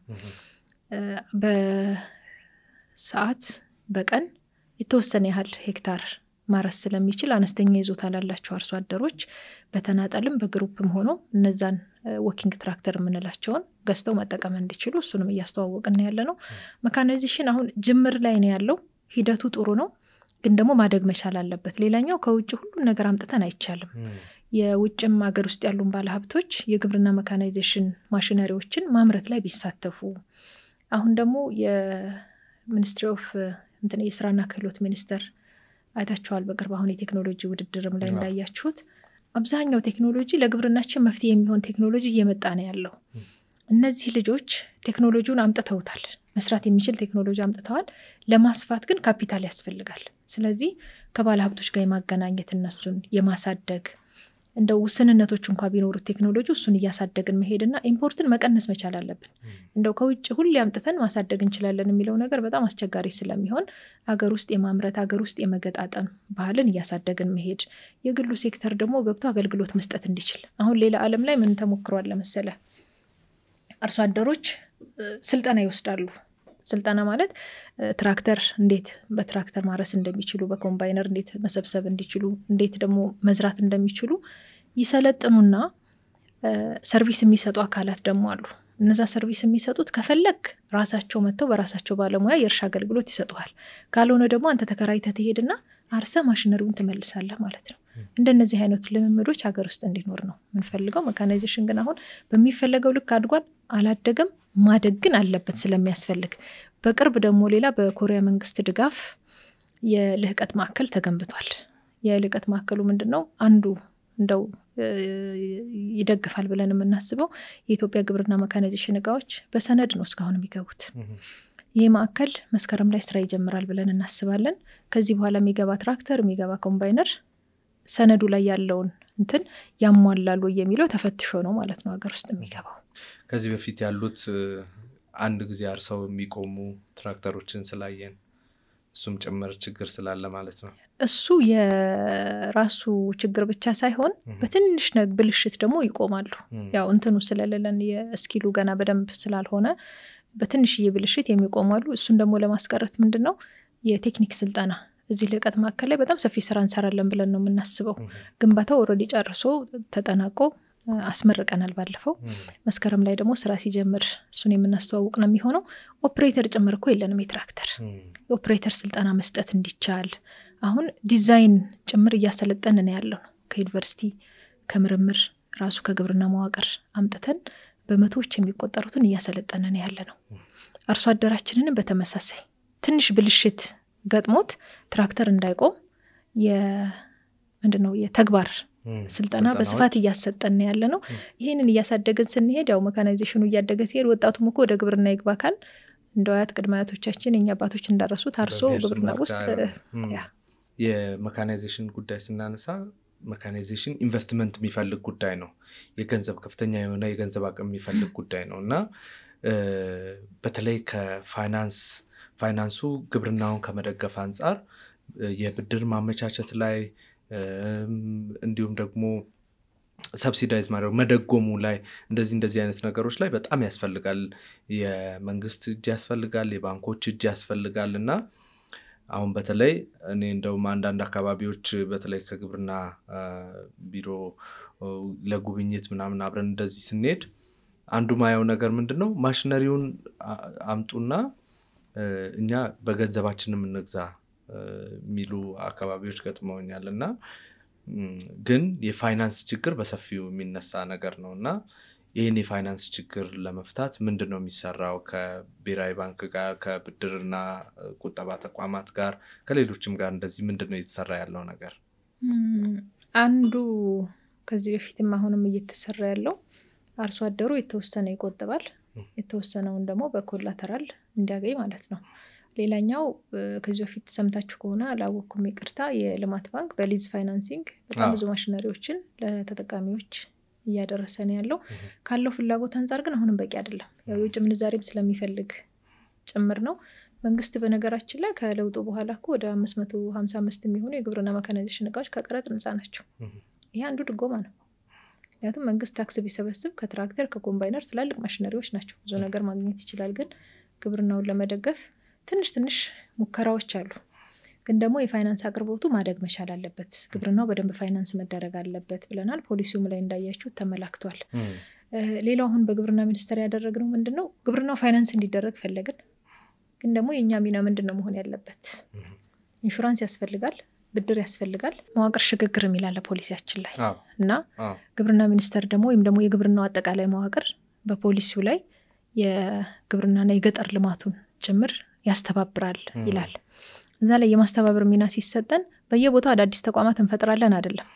በሰዓት በቀን የተወሰነ ያህል ሄክታር ማረስ ስለሚችል አነስተኛ ይዞታ ላላቸው አርሶ አደሮች በተናጠልም በግሩፕም ሆኖ እነዛን ወኪንግ ትራክተር የምንላቸውን ገዝተው መጠቀም እንዲችሉ እሱንም እያስተዋወቅን ያለ ነው። መካናይዜሽን አሁን ጅምር ላይ ነው ያለው። ሂደቱ ጥሩ ነው፣ ግን ደግሞ ማደግ መቻል አለበት። ሌላኛው ከውጭ ሁሉም ነገር አምጥተን አይቻልም። የውጭም ሀገር ውስጥ ያሉን ባለሀብቶች የግብርና መካናይዜሽን ማሽነሪዎችን ማምረት ላይ ቢሳተፉ። አሁን ደግሞ የሚኒስትሪ ኦፍ የስራና ክህሎት ሚኒስቴር አይታችኋል በቅርብ አሁን የቴክኖሎጂ ውድድርም ላይ እንዳያችሁት አብዛኛው ቴክኖሎጂ ለግብርናችን መፍትሄ የሚሆን ቴክኖሎጂ እየመጣ ነው ያለው። እነዚህ ልጆች ቴክኖሎጂውን አምጥተውታል፣ መስራት የሚችል ቴክኖሎጂ አምጥተዋል። ለማስፋት ግን ካፒታል ያስፈልጋል። ስለዚህ ከባለ ሀብቶች ጋር የማገናኘት እነሱን የማሳደግ እንደው ውስንነቶች እንኳን ቢኖሩት ቴክኖሎጂ እሱን እያሳደግን መሄድና ኢምፖርትን መቀነስ መቻል አለብን። እንደው ከውጭ ሁሉ ያምጥተን ማሳደግ እንችላለን የሚለው ነገር በጣም አስቸጋሪ ስለሚሆን አገር ውስጥ የማምረት አገር ውስጥ የመገጣጠም ባህልን እያሳደግን መሄድ፣ የግሉ ሴክተር ደግሞ ገብቶ አገልግሎት መስጠት እንዲችል። አሁን ሌላ ዓለም ላይ ምን ተሞክሯል ለምሳሌ አርሶ አደሮች ስልጠና ይወስዳሉ። ስልጠና ማለት ትራክተር እንዴት በትራክተር ማረስ እንደሚችሉ፣ በኮምባይነር እንዴት መሰብሰብ እንዲችሉ፣ እንዴት ደግሞ መዝራት እንደሚችሉ ይሰለጥኑና ሰርቪስ የሚሰጡ አካላት ደግሞ አሉ። እነዛ ሰርቪስ የሚሰጡት ከፈለክ ራሳቸው መጥተው በራሳቸው ባለሙያ የእርሻ አገልግሎት ይሰጡሃል። ካልሆነ ደግሞ አንተ ተከራይተህ ትሄድና አርሰ ማሽነሪውን ትመልሳለህ ማለት ነው። እንደነዚህ አይነት ልምምዶች ሀገር ውስጥ እንዲኖር ነው የምንፈልገው። መካናይዜሽን ግን አሁን በሚፈለገው ልክ አድጓል አላደገም፣ ማደግ ግን አለበት ስለሚያስፈልግ። በቅርብ ደግሞ ሌላ በኮሪያ መንግስት ድጋፍ የልህቀት ማዕከል ተገንብቷል። የልህቀት ማዕከሉ ምንድነው? አንዱ እንደው ይደግፋል ብለን የምናስበው የኢትዮጵያ ግብርና መካናይዜሽን እቃዎች በሰነድ ነው እስካሁን የሚገቡት። ይህ ማዕከል መስከረም ላይ ስራ ይጀምራል ብለን እናስባለን። ከዚህ በኋላ የሚገባ ትራክተር የሚገባ ኮምባይነር ሰነዱ ላይ ያለውን እንትን ያሟላሉ የሚለው ተፈትሾ ነው ማለት ነው ሀገር ውስጥ የሚገባው። ከዚህ በፊት ያሉት አንድ ጊዜ አርሰው የሚቆሙ ትራክተሮችን ስላየን እሱም ጭምር ችግር ስላለ ማለት ነው። እሱ የራሱ ችግር ብቻ ሳይሆን በትንሽ ብልሽት ደግሞ ይቆማሉ። ያው እንትኑ ስለሌለን የስኪሉ ገና በደንብ ስላልሆነ በትንሽ ብልሽት የሚቆማሉ። እሱን ደግሞ ለማስቀረት ምንድነው የቴክኒክ ስልጠና እዚህ ልህቀት ማዕከል ላይ በጣም ሰፊ ስራ እንሰራለን ብለን ነው የምናስበው። ግንባታው ኦልሬዲ ጨርሶ ተጠናቆ አስመርቀናል ባለፈው። መስከረም ላይ ደግሞ ስራ ሲጀምር እሱን የምናስተዋውቅ ነው የሚሆነው። ኦፕሬተር ጭምር እኮ የለንም የትራክተር የኦፕሬተር ስልጠና መስጠት እንዲቻል አሁን ዲዛይን ጭምር እያሰለጠን ነው ያለው። ከዩኒቨርሲቲ ከምርምር ራሱ ከግብርና መዋቅር አምጥተን በመቶዎች የሚቆጠሩትን እያሰለጠን ነው ያለነው። አርሶ አደራችንን በተመሳሳይ ትንሽ ብልሽት ገጥሞት ትራክተር እንዳይቆም ምንድነው የተግባር ስልጠና በስፋት እያሰጠን ያለነው። ይሄንን እያሳደገን ስንሄድ ያው መካናይዜሽኑ እያደገ ሲሄድ ወጣቱም እኮ ወደ ግብርና ይግባካል። እንደው አያት ቅድመ አያቶቻችን የኛ አባቶች እንዳረሱት አርሶ ግብርና ውስጥ የመካናይዜሽን ጉዳይ ስናነሳ መካናይዜሽን ኢንቨስትመንት የሚፈልግ ጉዳይ ነው። የገንዘብ ከፍተኛ የሆነ የገንዘብ አቅም የሚፈልግ ጉዳይ ነው እና በተለይ ፋይናንሱ ግብርናውን ከመደገፍ አንጻር የብድር ማመቻቸት ላይ እንዲሁም ደግሞ ሰብሲዳይዝ ማድረግ መደጎሙ ላይ እንደዚህ አይነት ነገሮች ላይ በጣም ያስፈልጋል። የመንግስት እጅ ያስፈልጋል፣ የባንኮች እጅ ያስፈልጋል እና አሁን በተለይ እኔ እንደውም አንዳንድ አካባቢዎች በተለይ ከግብርና ቢሮ ለጉብኝት ምናምን አብረን እንደዚህ ስንሄድ አንዱ ማየው ነገር ምንድነው ማሽነሪውን አምጡና እኛ በገንዘባችንም እንግዛ ሚሉ አካባቢዎች ገጥመውኛልና ግን የፋይናንስ ችግር በሰፊው የሚነሳ ነገር ነውና ይሄን የፋይናንስ ችግር ለመፍታት ምንድነው የሚሰራው? ከብሔራዊ ባንክ ጋር ከብድርና ቁጠባ ተቋማት ጋር ከሌሎችም ጋር እንደዚህ ምንድነው እየተሰራ ያለው ነገር? አንዱ ከዚህ በፊትም አሁንም እየተሰራ ያለው አርሶ አደሩ የተወሰነ ይቆጥባል፣ የተወሰነውን ደግሞ በኮላተራል እንዲያገኝ ማለት ነው። ሌላኛው ከዚህ በፊት ሰምታችሁ ከሆነ አላወኩም ይቅርታ፣ የልማት ባንክ በሊዝ ፋይናንሲንግ በጣም ብዙ ማሽነሪዎችን ለተጠቃሚዎች እያደረሰ ነው ያለው። ካለው ፍላጎት አንፃር ግን አሁንም በቂ አይደለም። ያው የውጭ ምንዛሬም ስለሚፈልግ ጭምር ነው። መንግስት በነገራችን ላይ ከለውጡ በኋላ እኮ ወደ 555 የሚሆኑ የግብርና መካናይዜሽን እቃዎች ከቀረጥ ነፃ ናቸው። ይሄ አንዱ ድጎማ ነው። ምክንያቱም መንግስት ታክስ ቢሰበስብ ከትራክተር ከኮምባይነር ትላልቅ ማሽነሪዎች ናቸው ብዙ ነገር ማግኘት ይችላል። ግን ግብርናውን ለመደገፍ ትንሽ ሙከራዎች አሉ። ግን ደግሞ የፋይናንስ አቅርቦቱ ማደግ መቻል አለበት። ግብርናው በደንብ ፋይናንስ መደረግ አለበት ብለናል። ፖሊሲውም ላይ እንዳያችሁ ተመላክቷል። ሌላው አሁን በግብርና ሚኒስቴር ያደረግነው ምንድነው ግብርናው ፋይናንስ እንዲደረግ ፈለግን። ግን ደግሞ የኛ ሚና ምንድነው መሆን ያለበት? ኢንሹራንስ ያስፈልጋል፣ ብድር ያስፈልጋል፣ መዋቅር ሽግግር የሚላለ ፖሊሲያችን ላይ እና ግብርና ሚኒስቴር ደግሞ ወይም ደግሞ የግብርናው አጠቃላይ መዋቅር በፖሊሲው ላይ የግብርናና የገጠር ልማቱን ጭምር ያስተባብራል ይላል። እዛ ላይ የማስተባበር ሚና ሲሰጠን በየቦታው አዳዲስ ተቋማት እንፈጥራለን አይደለም።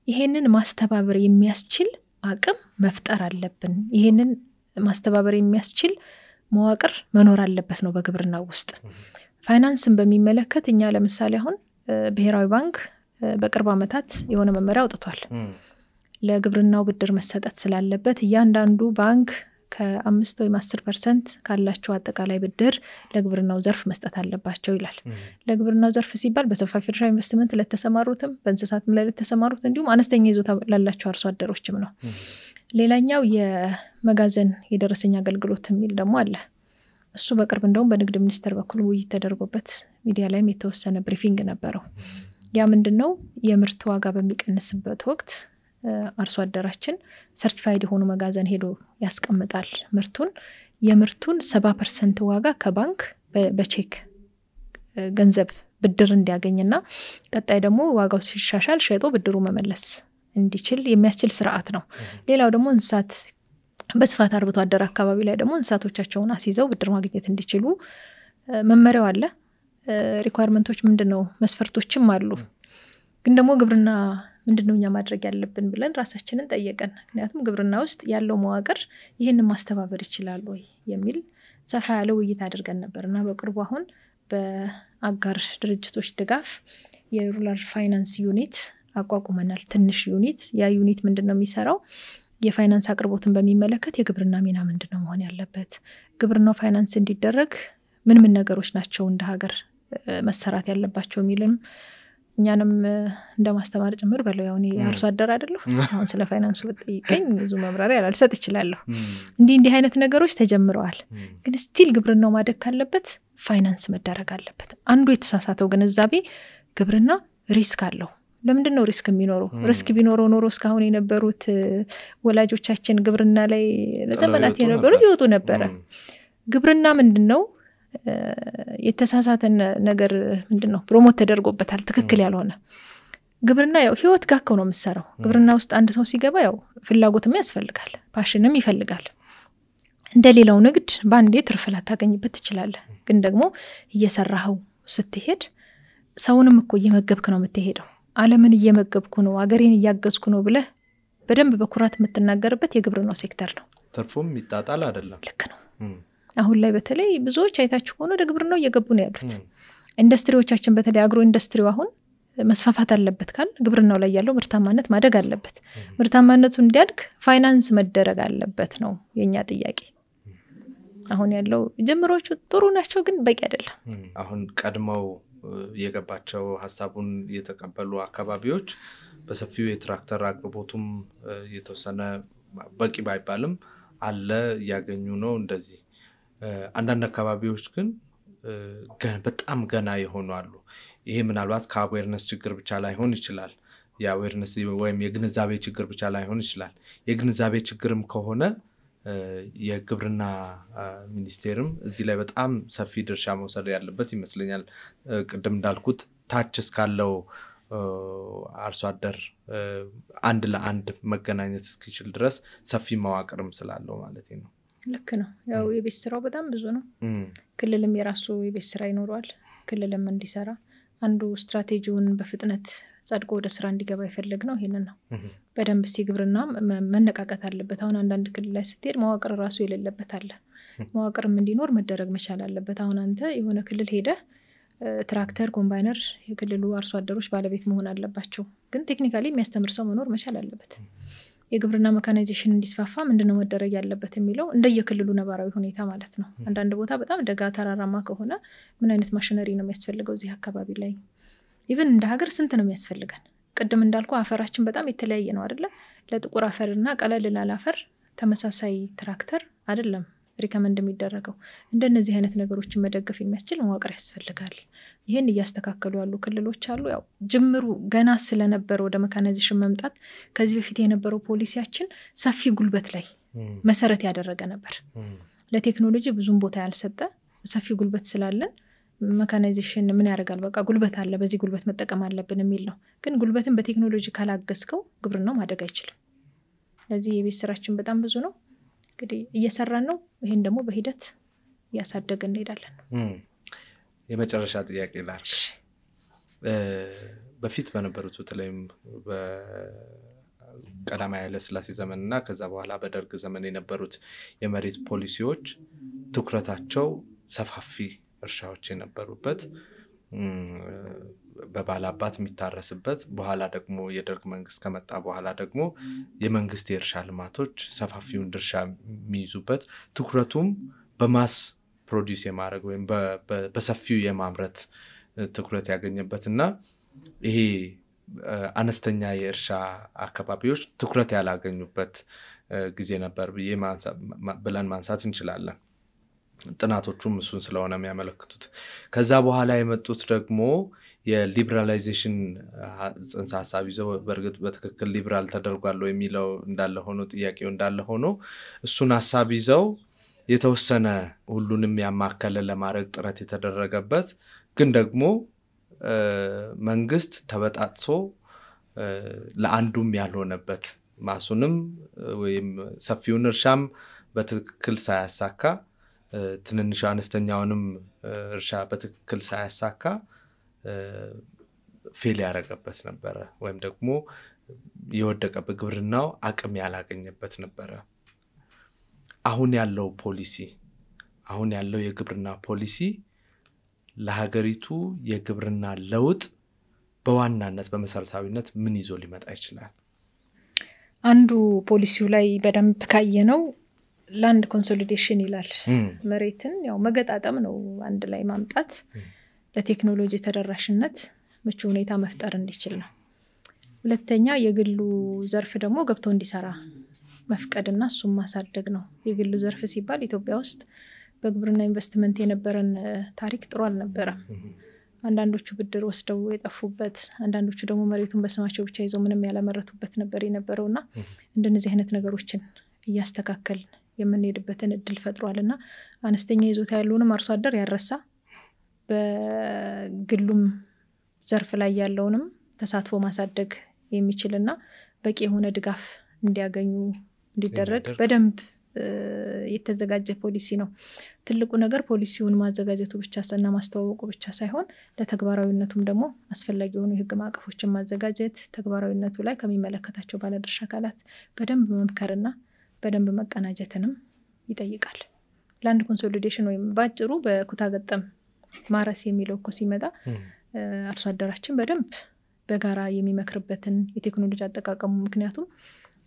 ይሄንን ማስተባበር የሚያስችል አቅም መፍጠር አለብን። ይሄንን ማስተባበር የሚያስችል መዋቅር መኖር አለበት ነው በግብርናው ውስጥ። ፋይናንስን በሚመለከት እኛ ለምሳሌ አሁን ብሔራዊ ባንክ በቅርብ ዓመታት የሆነ መመሪያ አውጥቷል። ለግብርናው ብድር መሰጠት ስላለበት እያንዳንዱ ባንክ ከ5 ወይም 10% ካላቸው አጠቃላይ ብድር ለግብርናው ዘርፍ መስጠት አለባቸው ይላል። ለግብርናው ዘርፍ ሲባል በሰፋፊ እርሻ ኢንቨስትመንት ለተሰማሩትም በእንስሳትም ላይ ለተሰማሩት እንዲሁም አነስተኛ ይዞታ ላላቸው አርሶ አደሮችም ነው። ሌላኛው የመጋዘን የደረሰኝ አገልግሎት የሚል ደግሞ አለ። እሱ በቅርብ እንደውም በንግድ ሚኒስቴር በኩል ውይይት ተደርጎበት ሚዲያ ላይም የተወሰነ ብሪፊንግ ነበረው። ያ ምንድነው የምርት ዋጋ በሚቀንስበት ወቅት አርሶ አደራችን ሰርቲፋይድ የሆኑ መጋዘን ሄዶ ያስቀምጣል ምርቱን። የምርቱን 70% ዋጋ ከባንክ በቼክ ገንዘብ ብድር እንዲያገኝና ቀጣይ ደግሞ ዋጋው ሲሻሻል ሸጦ ብድሩ መመለስ እንዲችል የሚያስችል ስርዓት ነው። ሌላው ደግሞ እንስሳት በስፋት አርብቶ አደር አካባቢ ላይ ደግሞ እንስሳቶቻቸውን አስይዘው ብድር ማግኘት እንዲችሉ መመሪያው አለ። ሪኳየርመንቶች ምንድነው መስፈርቶችም አሉ። ግን ደግሞ ግብርና ምንድነው እኛ ማድረግ ያለብን ብለን ራሳችንን ጠየቀን። ምክንያቱም ግብርና ውስጥ ያለው መዋቅር ይሄንን ማስተባበር ይችላል ወይ የሚል ሰፋ ያለ ውይይት አድርገን ነበርና በቅርቡ አሁን በአጋር ድርጅቶች ድጋፍ የሩራል ፋይናንስ ዩኒት አቋቁመናል። ትንሽ ዩኒት። ያ ዩኒት ምንድነው የሚሰራው? የፋይናንስ አቅርቦትን በሚመለከት የግብርና ሚና ምንድነው መሆን ያለበት? ግብርናው ፋይናንስ እንዲደረግ ምን ነገሮች ናቸው እንደ ሀገር መሰራት ያለባቸው የሚልም እኛንም እንደማስተማር ጭምር በለው። ያው እኔ አርሶ አደር አይደለሁ። አሁን ስለ ፋይናንሱ በጥይቀኝ ብዙ ማብራሪያ አልሰጥ ይችላልሁ። እንዲህ አይነት ነገሮች ተጀምረዋል። ግን ስቲል ግብርናው ማደግ ካለበት ፋይናንስ መደረግ አለበት። አንዱ የተሳሳተው ግንዛቤ ግብርና ሪስክ አለው። ለምንድነው ሪስክ የሚኖረው? ሪስክ ቢኖረው ኖሮ እስካሁን የነበሩት ወላጆቻችን ግብርና ላይ ለዘመናት የነበሩት ይወጡ ነበር። ግብርና ምንድነው የተሳሳተን ነገር ምንድነው ፕሮሞት ተደርጎበታል ትክክል ያልሆነ። ግብርና ያው ህይወት ጋር ነው የምሰራው። ግብርና ውስጥ አንድ ሰው ሲገባ ያው ፍላጎትም ያስፈልጋል፣ ፓሽንም ይፈልጋል። እንደሌላው ንግድ ባንዴ ትርፍ ላታገኝበት ትችላለህ። ግን ደግሞ እየሰራኸው ስትሄድ ሰውንም እኮ እየመገብክ ነው የምትሄደው። ዓለምን እየመገብኩ ነው፣ አገሬን እያገዝኩ ነው ብለህ በደንብ በኩራት የምትናገርበት የግብርናው ሴክተር ነው። ትርፉም ይጣጣል አይደለም። ልክ ነው። አሁን ላይ በተለይ ብዙዎች አይታችሁ ሆኖ ወደ ግብርናው እየገቡ ነው ያሉት። ኢንዱስትሪዎቻችን በተለይ አግሮ ኢንዱስትሪው አሁን መስፋፋት አለበት ካል ግብርናው ላይ ያለው ምርታማነት ማደግ አለበት። ምርታማነቱ እንዲያድግ ፋይናንስ መደረግ አለበት ነው የኛ ጥያቄ። አሁን ያለው ጀምሮቹ ጥሩ ናቸው ግን በቂ አይደለም። አሁን ቀድመው የገባቸው ሐሳቡን የተቀበሉ አካባቢዎች በሰፊው የትራክተር አቅርቦቱም የተወሰነ በቂ ባይባልም አለ ያገኙ ነው እንደዚህ። አንዳንድ አካባቢዎች ግን በጣም ገና ይሆኑ አሉ። ይሄ ምናልባት ከአዌርነስ ችግር ብቻ ላይሆን ይችላል። የአዌርነስ ወይም የግንዛቤ ችግር ብቻ ላይሆን ይችላል። የግንዛቤ ችግርም ከሆነ የግብርና ሚኒስቴርም እዚህ ላይ በጣም ሰፊ ድርሻ መውሰድ ያለበት ይመስለኛል። ቅድም እንዳልኩት ታች እስካለው አርሶ አደር አንድ ለአንድ መገናኘት እስኪችል ድረስ ሰፊ መዋቅርም ስላለው ማለት ነው። ልክ ነው። ያው የቤት ስራው በጣም ብዙ ነው። ክልልም የራሱ የቤት ስራ ይኖረዋል። ክልልም እንዲሰራ አንዱ ስትራቴጂውን በፍጥነት ጸድቆ ወደ ስራ እንዲገባ ይፈልግነው ይሄንን ነው። በደንብ ሲግብርና መነቃቀት አለበት። አሁን አንዳንድ ክልል ላይ ስትሄድ መዋቅር ራሱ የሌለበት አለ። መዋቅርም እንዲኖር መደረግ መቻል አለበት። አሁን አንተ የሆነ ክልል ሄደ ትራክተር ኮምባይነር የክልሉ አርሶ አደሮች ባለቤት መሆን አለባቸው። ግን ቴክኒካሊ የሚያስተምር ሰው መኖር መቻል አለበት። የግብርና መካናይዜሽን እንዲስፋፋ ምንድነው መደረግ ያለበት የሚለው እንደየክልሉ ነባራዊ ሁኔታ ማለት ነው አንዳንድ ቦታ በጣም ደጋ ተራራማ ከሆነ ምን አይነት ማሽነሪ ነው የሚያስፈልገው እዚህ አካባቢ ላይ ኢቭን እንደ ሀገር ስንት ነው የሚያስፈልገን ቅድም እንዳልኩ አፈራችን በጣም የተለያየ ነው አይደለ ለጥቁር አፈርና ቀለል ላለ አፈር ተመሳሳይ ትራክተር አይደለም ሪከመንድ የሚደረገው እንደነዚህ አይነት ነገሮችን መደገፍ የሚያስችል መዋቅር ያስፈልጋል ይሄን እያስተካከሉ ያሉ ክልሎች አሉ ያው ጅምሩ ገና ስለነበር ወደ መካናይዜሽን መምጣት ከዚህ በፊት የነበረው ፖሊሲያችን ሰፊ ጉልበት ላይ መሰረት ያደረገ ነበር ለቴክኖሎጂ ብዙም ቦታ ያልሰጠ ሰፊ ጉልበት ስላለን መካናይዜሽን ምን ያደርጋል በቃ ጉልበት አለ በዚህ ጉልበት መጠቀም አለብን የሚል ነው ግን ጉልበትን በቴክኖሎጂ ካላገስከው ግብርናው ማደግ አይችልም ስለዚህ የቤት ስራችን በጣም ብዙ ነው እንግዲህ እየሰራን ነው ይሄን ደግሞ በሂደት ያሳደገን እንሄዳለን የመጨረሻ ጥያቄ ላርክ በፊት በነበሩት በተለይም በቀዳማዊ ኃይለ ሥላሴ ዘመንና ከዛ በኋላ በደርግ ዘመን የነበሩት የመሬት ፖሊሲዎች ትኩረታቸው ሰፋፊ እርሻዎች የነበሩበት በባላባት የሚታረስበት በኋላ ደግሞ የደርግ መንግስት ከመጣ በኋላ ደግሞ የመንግስት የእርሻ ልማቶች ሰፋፊውን ድርሻ የሚይዙበት ትኩረቱም በማስ ፕሮዲዩስ የማድረግ ወይም በሰፊው የማምረት ትኩረት ያገኘበትና ይሄ አነስተኛ የእርሻ አካባቢዎች ትኩረት ያላገኙበት ጊዜ ነበር ብለን ማንሳት እንችላለን ጥናቶቹም እሱን ስለሆነ የሚያመለክቱት ከዛ በኋላ የመጡት ደግሞ የሊበራላይዜሽን ጽንሰ ሐሳብ ይዘው በርግጥ በትክክል ሊበራል ተደርጓል የሚለው እንዳለ ሆኖ ጥያቄው እንዳለ ሆኖ እሱን ሐሳብ ይዘው የተወሰነ ሁሉንም ያማከለ ለማድረግ ጥረት የተደረገበት ግን ደግሞ መንግስት ተበጣጥሶ ለአንዱም ያልሆነበት ማሱንም ወይም ሰፊውን እርሻም በትክክል ሳያሳካ ትንንሽ አነስተኛውንም እርሻ በትክክል ሳያሳካ ፌል ያደረገበት ነበር ወይም ደግሞ የወደቀበት ግብርናው አቅም ያላገኘበት ነበር አሁን ያለው ፖሊሲ አሁን ያለው የግብርና ፖሊሲ ለሀገሪቱ የግብርና ለውጥ በዋናነት በመሰረታዊነት ምን ይዞ ሊመጣ ይችላል አንዱ ፖሊሲው ላይ በደንብ ካየነው ላንድ ኮንሶሊዴሽን ይላል መሬትን ያው መገጣጠም ነው አንድ ላይ ማምጣት ለቴክኖሎጂ ተደራሽነት ምቹ ሁኔታ መፍጠር እንዲችል ነው ሁለተኛ የግሉ ዘርፍ ደግሞ ገብቶ እንዲሰራ መፍቀድና እሱም ማሳደግ ነው የግሉ ዘርፍ ሲባል ኢትዮጵያ ውስጥ በግብርና ኢንቨስትመንት የነበረን ታሪክ ጥሩ አልነበረም አንዳንዶቹ ብድር ወስደው የጠፉበት አንዳንዶቹ ደግሞ መሬቱን በስማቸው ብቻ ይዘው ምንም ያላመረቱበት ነበር የነበረውና እንደነዚህ አይነት ነገሮችን እያስተካከል የምንሄድበትን እድል ፈጥሯልና አነስተኛ ይዞታ ያለውንም አርሶ አደር ያረሳ በግሉም ዘርፍ ላይ ያለውንም ተሳትፎ ማሳደግ የሚችልና በቂ የሆነ ድጋፍ እንዲያገኙ እንዲደረግ በደንብ የተዘጋጀ ፖሊሲ ነው ትልቁ ነገር ፖሊሲውን ማዘጋጀቱ ብቻ እና ማስተዋወቁ ብቻ ሳይሆን ለተግባራዊነቱም ደግሞ አስፈላጊ የሆኑ የህግ ማዕቀፎችን ማዘጋጀት ተግባራዊነቱ ላይ ከሚመለከታቸው ባለድርሻ አካላት በደንብ መምከርና በደንብ መቀናጀትንም ይጠይቃል ላንድ ኮንሶሊዴሽን ወይም ባጭሩ በኩታ ገጠም ማረስ የሚለው እኮ ሲመጣ አርሶ አደራችን በደንብ በጋራ የሚመክርበትን የቴክኖሎጂ አጠቃቀሙ ምክንያቱም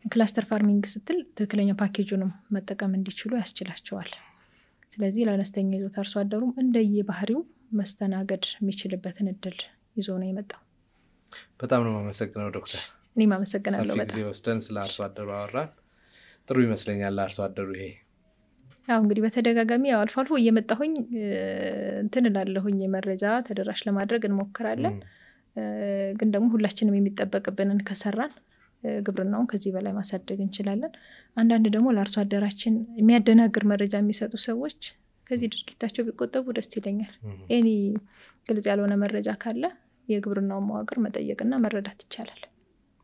ክላስተር ፋርሚንግ ስትል ትክክለኛ ፓኬጁንም መጠቀም እንዲችሉ ያስችላቸዋል ስለዚህ ለአነስተኛ ይዞታ አርሶ አደሩም እንደየባህሪው መስተናገድ የሚችልበትን እድል ይዞ ነው የመጣው በጣም ነው ማመሰግነው ዶክተር እኔም አመሰግናለሁ በጣም ጊዜ ወስደን ስለ አርሶ አደሩ አወራን ጥሩ ይመስለኛል አርሶ አደሩ ይሄ ያው እንግዲህ በተደጋጋሚ ያው አልፎ አልፎ እየመጣሁኝ እንትን እላለሁኝ መረጃ ተደራሽ ለማድረግ እንሞክራለን ግን ደግሞ ሁላችንም የሚጠበቅብንን ከሰራን ግብርናውን ከዚህ በላይ ማሳደግ እንችላለን አንዳንድ ደግሞ ለአርሶ አደራችን የሚያደናግር መረጃ የሚሰጡ ሰዎች ከዚህ ድርጊታቸው ቢቆጠቡ ደስ ይለኛል እኔ ግልጽ ያልሆነ መረጃ ካለ የግብርናው መዋቅር መጠየቅና መረዳት ይቻላል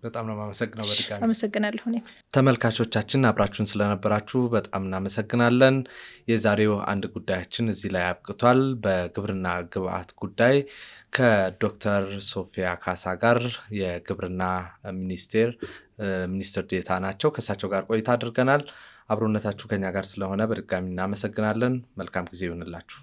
በጣም ነው ማመሰግነው በድጋሚ አመሰግናለሁ እኔ ተመልካቾቻችን አብራችሁን ስለነበራችሁ በጣም እናመሰግናለን የዛሬው አንድ ጉዳያችን እዚህ ላይ አብቅቷል በግብርና ግብአት ጉዳይ ከዶክተር ሶፊያ ካሳ ጋር የግብርና ሚኒስትር ዴታ ናቸው ከሳቸው ጋር ቆይታ አድርገናል አብሮነታችሁ ከኛ ጋር ስለሆነ በድጋሚ እናመሰግናለን መልካም ጊዜ ይሁንላችሁ